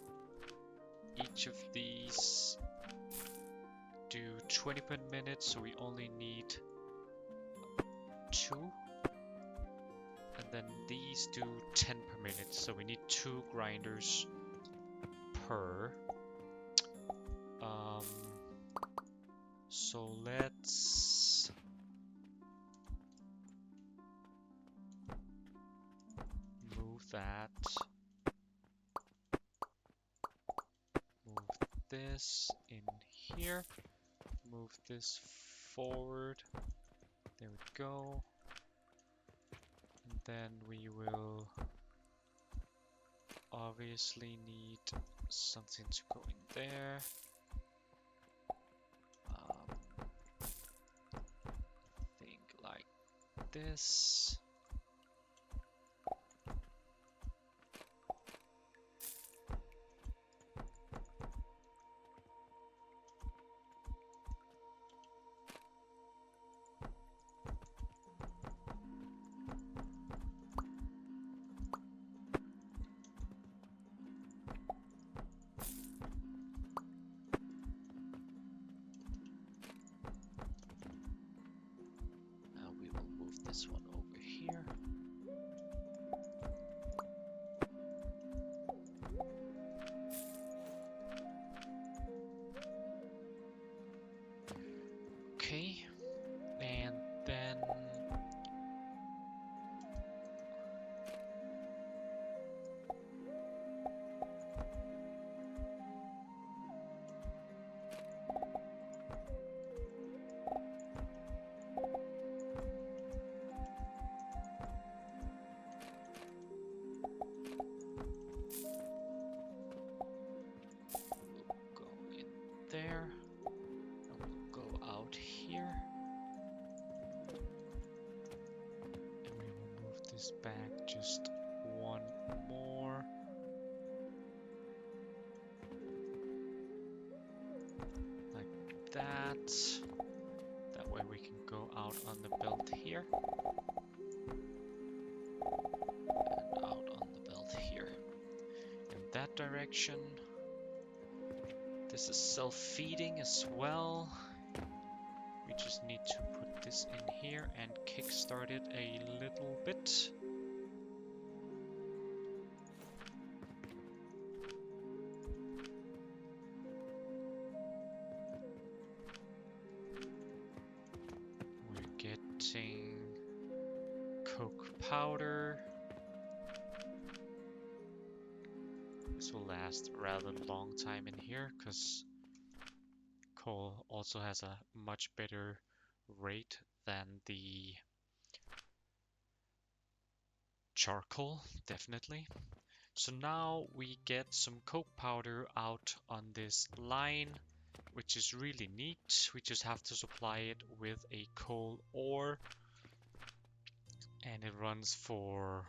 Each of these do 20 per minute, so we only need 2. And then these do 10 per minute, so we need 2 grinders per. So let's this in here. Move this forward. There we go. And then we will obviously need something to go in there. Think like this. This one over here. Okay, and then there, and we'll go out here, and we will move this back just one more, like that. That way we can go out on the belt here, and out on the belt here, in that direction. This is self-feeding as well. We just need to put this in here and kickstart it a little bit. We're getting coke powder. This will last a rather long time in here because coal also has a much better rate than the charcoal, definitely. So now we get some coke powder out on this line, which is really neat. We just have to supply it with a coal ore, and it runs for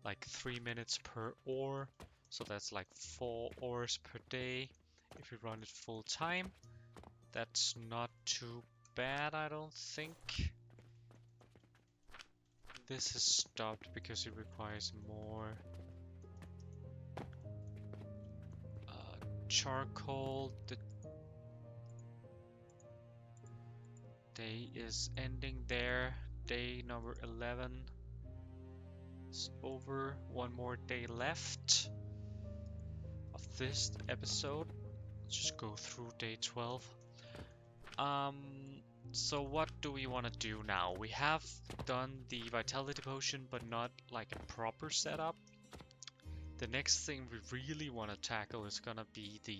like 3 minutes per ore, so that's like 4 ores per day if we run it full time. That's not too bad, I don't think. This has stopped because it requires more charcoal. The day is ending there. Day number 11 is over. One more day left of this episode. Let's just go through day 12. So what do we want to do now? We have done the vitality potion, but not like a proper setup. The next thing we really want to tackle is gonna be the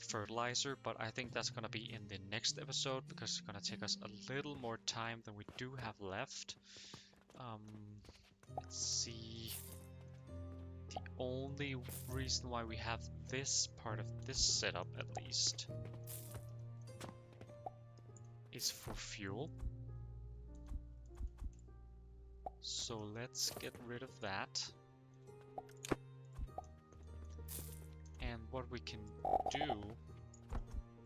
fertilizer, but I think that's gonna be in the next episode because it's gonna take us a little more time than we do have left. Let's see. The only reason why we have this part of this setup, at least, is for fuel. So let's get rid of that. And what we can do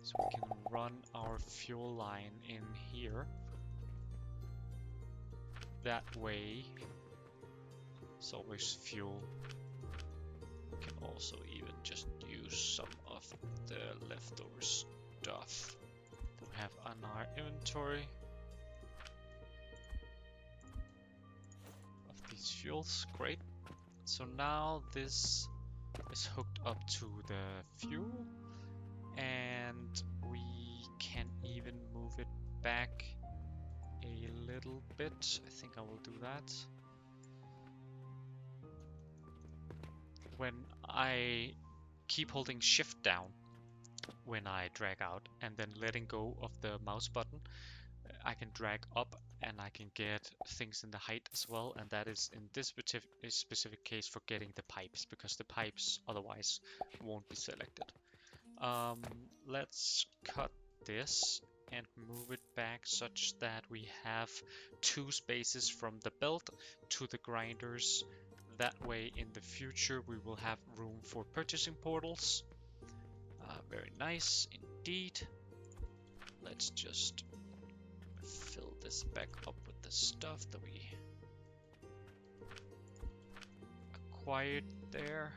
is we can run our fuel line in here. That way, it's always fuel. We can also even just use some of the leftover stuff that we have on our inventory of these fuels. Great. So now this is hooked up to the fuel, and we can even move it back a little bit. I think I will do that. when I keep holding shift down when I drag out and then letting go of the mouse button, I can drag up and I can get things in the height as well, and that is in this specific case for getting the pipes, because the pipes otherwise won't be selected. Let's cut this and move it back such that we have 2 spaces from the belt to the grinders. That way in the future we will have room for purchasing portals. Very nice indeed. Let's just fill this back up with the stuff that we acquired there.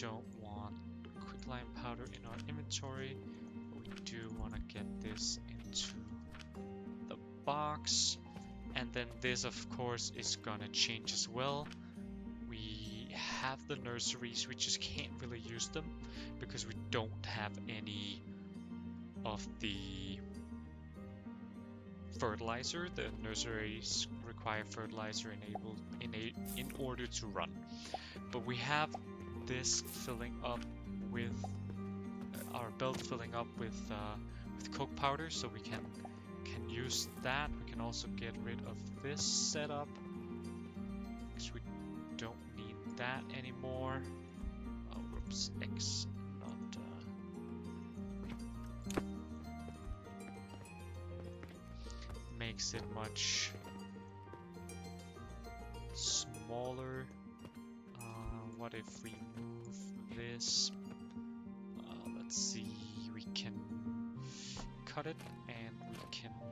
Don't want quicklime powder in our inventory. We do want to get this into the box. And then this, of course, is gonna change as well. We have the nurseries, we just can't really use them because we don't have any of the fertilizer. The nurseries require fertilizer in order to run. But we have this filling up with our belt filling up with coke powder, so we can use that. We can also get rid of this setup because we don't need that anymore. Oh, whoops, X, not makes it much smaller. What if we move this? Let's see, we can cut it and we can move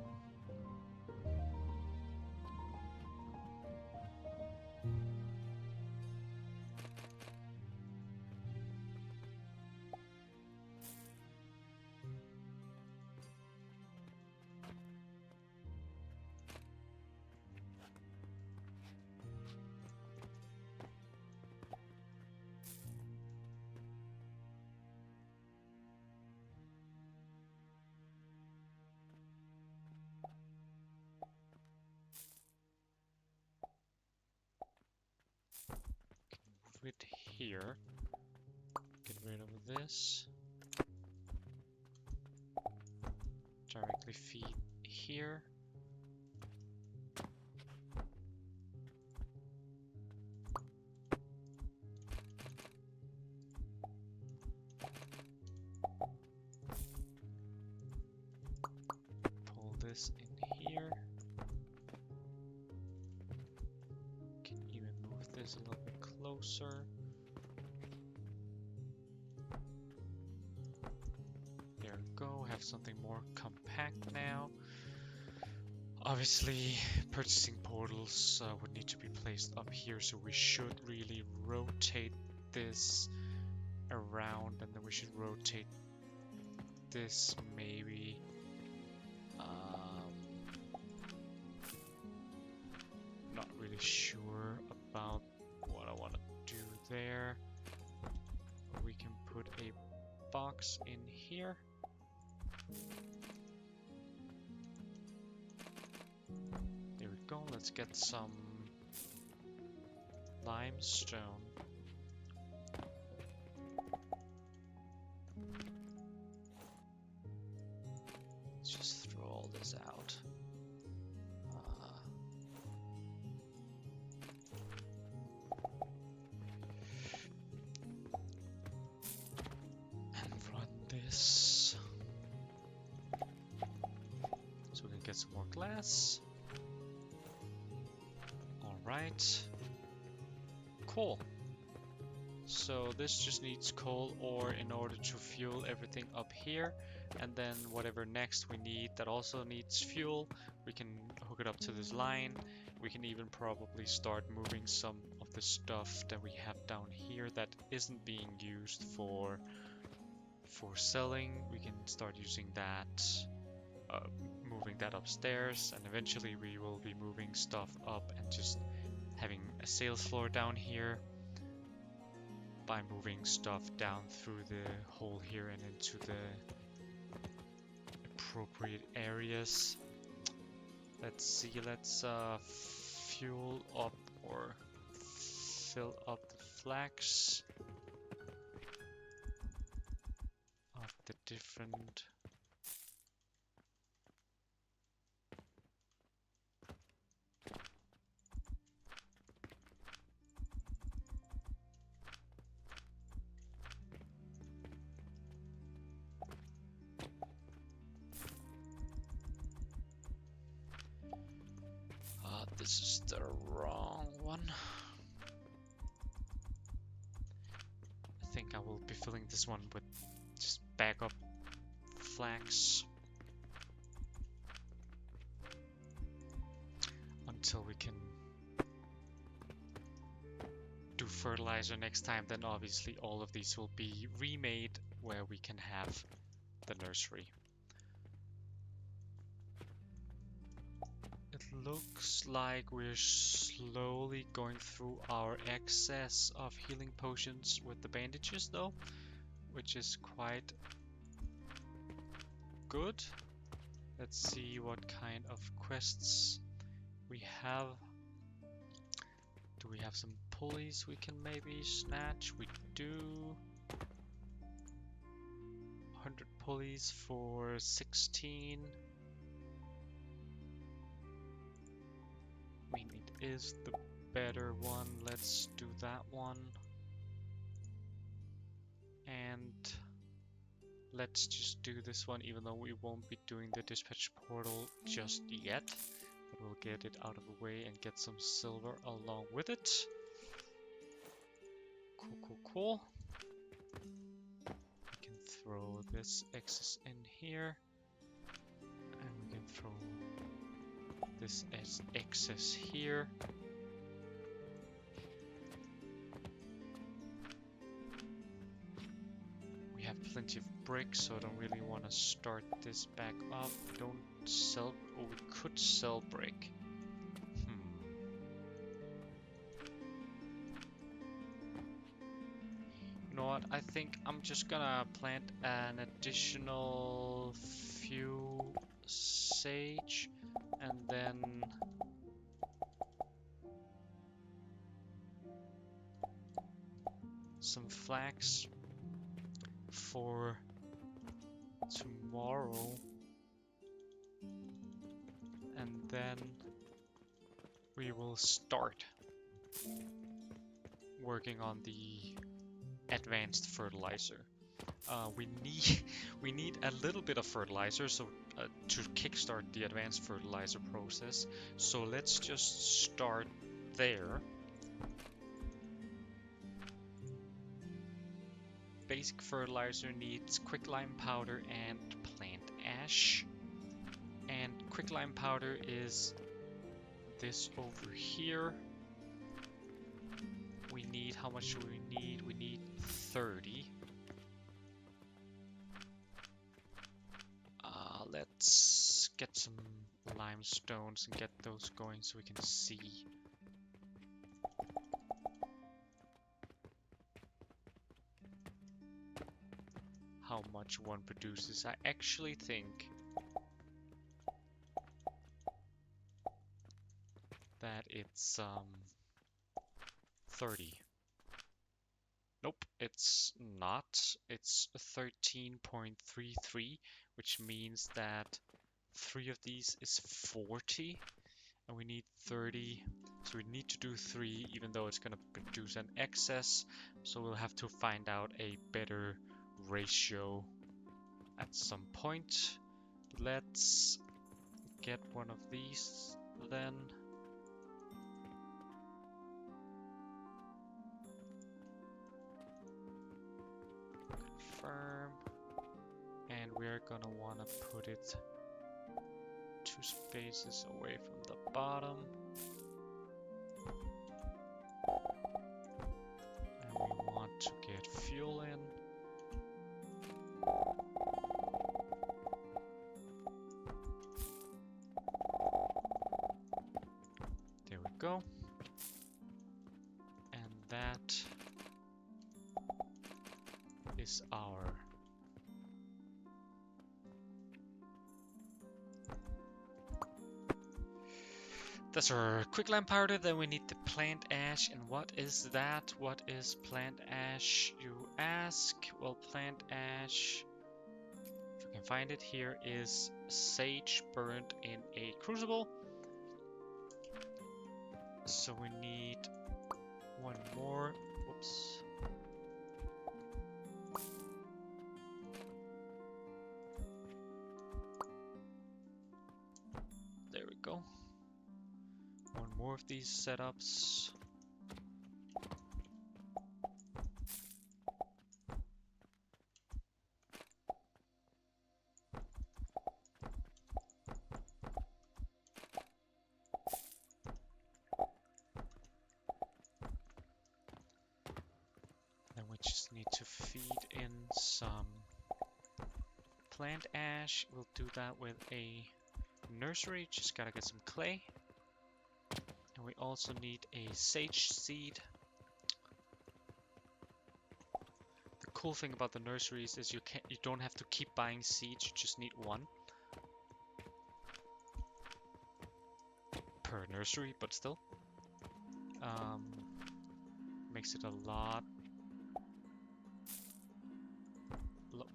it here. Get rid of this. Directly feed here. Pull this in here. Can even move this a little bit closer. There we go, have something more compact now. Obviously, purchasing portals would need to be placed up here, so we should really rotate this around, and then we should rotate this maybe. Not really sure about what I want to do there. We can put a box in here. There we go, let's get some limestone. Let's just throw all this out. And run this. So we can get some more glass. Alright. Cool. So this just needs coal ore in order to fuel everything up here, and then whatever next we need that also needs fuel, we can hook it up to this line. We can even probably start moving some of the stuff that we have down here that isn't being used for selling. We can start using that, moving that upstairs, and eventually we will be moving stuff up and just having a sales floor down here by moving stuff down through the hole here and into the appropriate areas. Let's see, let's fuel up or fill up the flags of the different this is the wrong one. I think I will be filling this one with just backup flags until we can do fertilizer next time. Then obviously all of these will be remade where we can have the nursery. It looks like we're slowly going through our excess of healing potions with the bandages though, which is quite good. Let's see what kind of quests we have. Do we have some pulleys we can maybe snatch? We do. 100 pulleys for 16. I mean, it is the better one. Let's do that one. And let's just do this one, even though we won't be doing the dispatch portal just yet. But we'll get it out of the way and get some silver along with it. Cool, cool, cool. We can throw this excess in here. And we can throw this as excess here. We have plenty of bricks, so I don't really want to start this back up. Don't sell, or we could sell brick. You know what? I think I'm just gonna plant an additional few sage and then some flax for tomorrow, and then we will start working on the advanced fertilizer. We need a little bit of fertilizer so to kickstart the advanced fertilizer process. So let's just start there. Basic fertilizer needs quicklime powder and plant ash. And quicklime powder is this over here. We need, how much do we need? We need 30. Let's get some limestones and get those going so we can see. How much one produces. I actually think that it's 30. Nope, it's not. It's 13.33, which means that 3 of these is 40, and we need 30. So we need to do 3, even though it's going to produce an excess. So we'll have to find out a better ratio at some point. Let's get one of these then. Confirm. And we're gonna want to put it 2 spaces away from the bottom. And we want to get fuel in. There we go. And that is our That's our quicklime powder. Then we need the plant ash. And what is that? What is plant ash, you ask? Well, plant ash, if you can find it, here is sage burned in a crucible. So we need one more. Whoops. There we go. One more of these setups. Then we just need to feed in some plant ash. We'll do that with a nursery. Just gotta get some clay. And we also need a sage seed. The cool thing about the nurseries is you don't have to keep buying seeds, you just need one per nursery, but still makes it a lot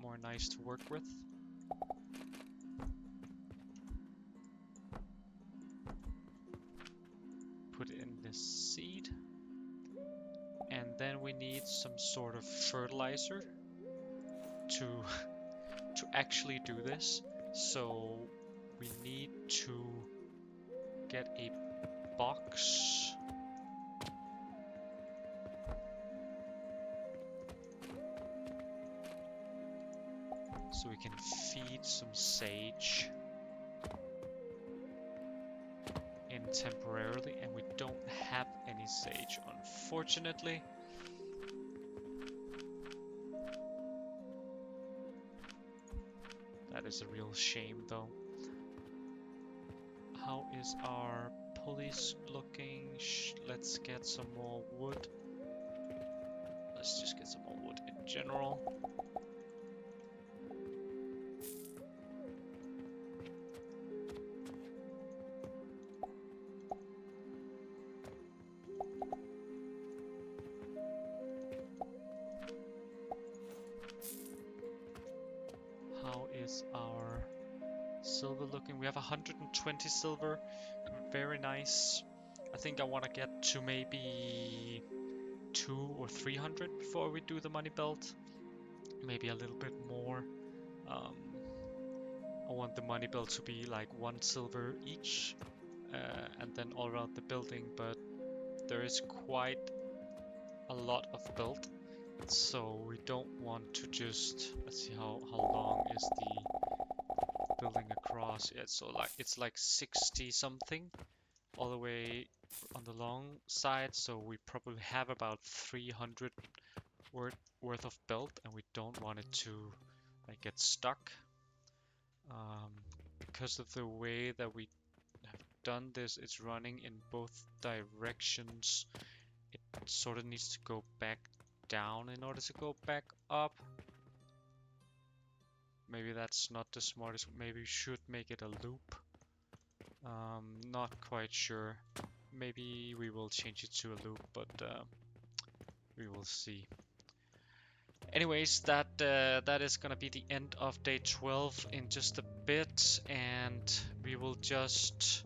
more nice to work with. Put it in this seed. And then we need some sort of fertilizer to actually do this. So we need to get a box. So we can feed some sage in temporarily, and we don't have any sage, unfortunately. That is a real shame, though. How is our pulleys looking? Let's get some more wood. Let's just get some more wood in general. How is our silver looking? We have 120 silver. Very nice. I think I want to get to maybe 200 or 300 before we do the money belt. Maybe a little bit more. I want the money belt to be like 1 silver each, and then all around the building, but there is quite a lot of built, so we don't want to just, let's see how long is the building across. Yeah, so it's like 60 something all the way on the long side, so we probably have about 300 worth of built, and we don't want it to like get stuck. Because of the way that we have done this, it's running in both directions. It sort of needs to go back down in order to go back up. Maybe that's not the smartest. Maybe we should make it a loop. Not quite sure. Maybe we will change it to a loop, but we will see. Anyways, that is gonna be the end of day 12 in just a bit, and we will just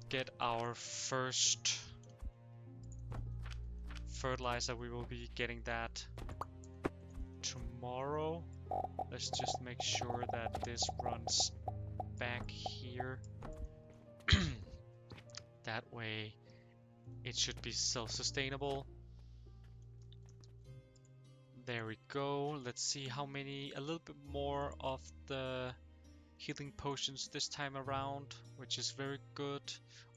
get our first fertilizer. We will be getting that tomorrow. Let's just make sure that this runs back here. That way it should be self-sustainable. There we go. Let's see how many, a little bit more of the healing potions this time around, which is very good.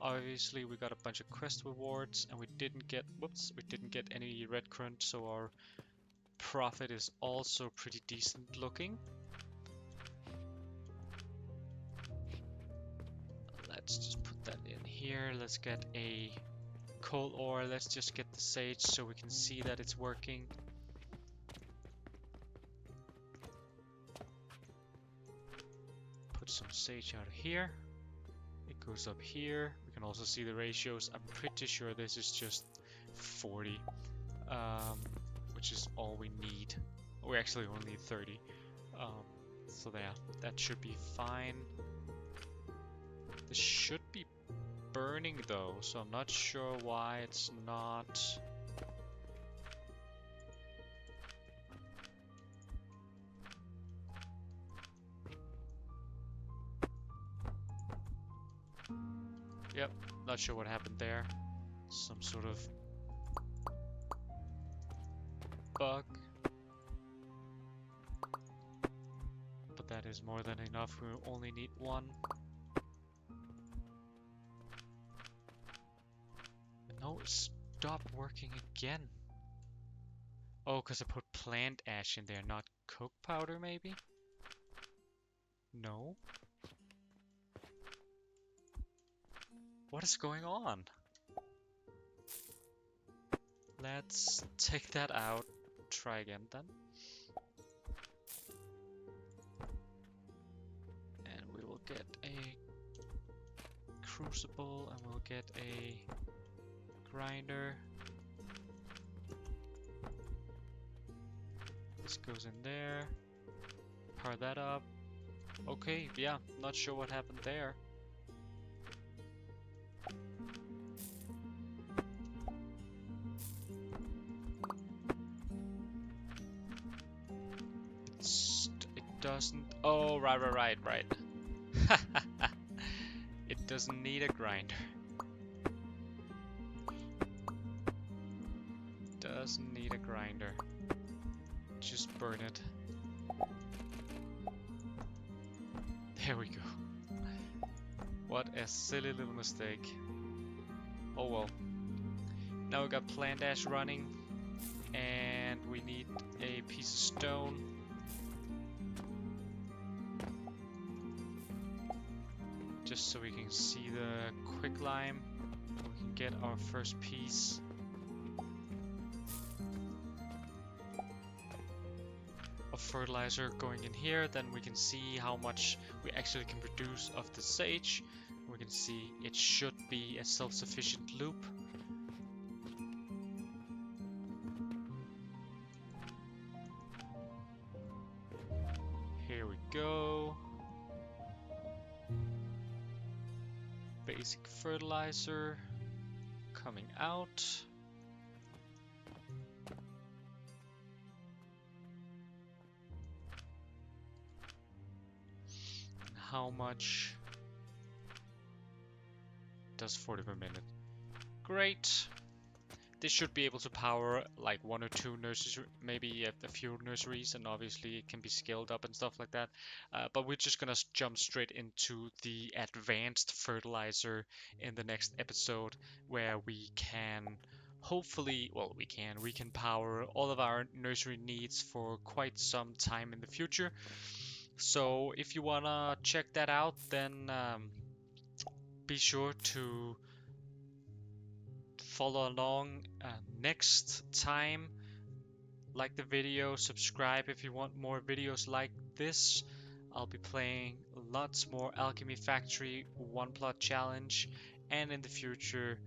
Obviously we got a bunch of quest rewards, and we didn't get, whoops, we didn't get any red current, so our profit is also pretty decent looking. Let's just put that in here. Let's get a coal ore. Let's just get the sage so we can see that it's working. Put some sage out here. It goes up here. We can also see the ratios. I'm pretty sure this is just 40, which is all we need. We actually only need 30. So yeah, that should be fine. This should be burning though, so I'm not sure why it's not. Yep, not sure what happened there. Some sort of bug. But that is more than enough, we only need one. No, stop working again. Oh, because I put plant ash in there, not coke powder maybe? No? What is going on? Let's take that out. Try again then. And we will get a crucible and we'll get a grinder. This goes in there. Power that up. Okay, yeah, not sure what happened there. It doesn't. Oh, right. It doesn't need a grinder. Doesn't need a grinder. Just burn it. There we go. What a silly little mistake. Oh well. Now we got plant ash running, and we need a piece of stone. Just so we can see the quicklime. We can get our first piece. Of fertilizer going in here, then we can see how much we actually can produce of the sage. We can see it should be a self-sufficient loop. Here we go. Basic fertilizer coming out. How much does 40 per minute? Great. This should be able to power like one or two nurseries, maybe a few nurseries, and obviously it can be scaled up and stuff like that. But we're just gonna jump straight into the advanced fertilizer in the next episode, where we can hopefully, well, we can power all of our nursery needs for quite some time in the future. So if you wanna check that out, then be sure to follow along next time. Like the video, subscribe if you want more videos like this. I'll be playing lots more Alchemy Factory, One Plot Challenge, and in the future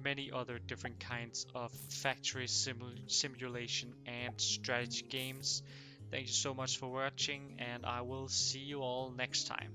many other different kinds of factory simulation and strategy games. Thank you so much for watching, and I will see you all next time.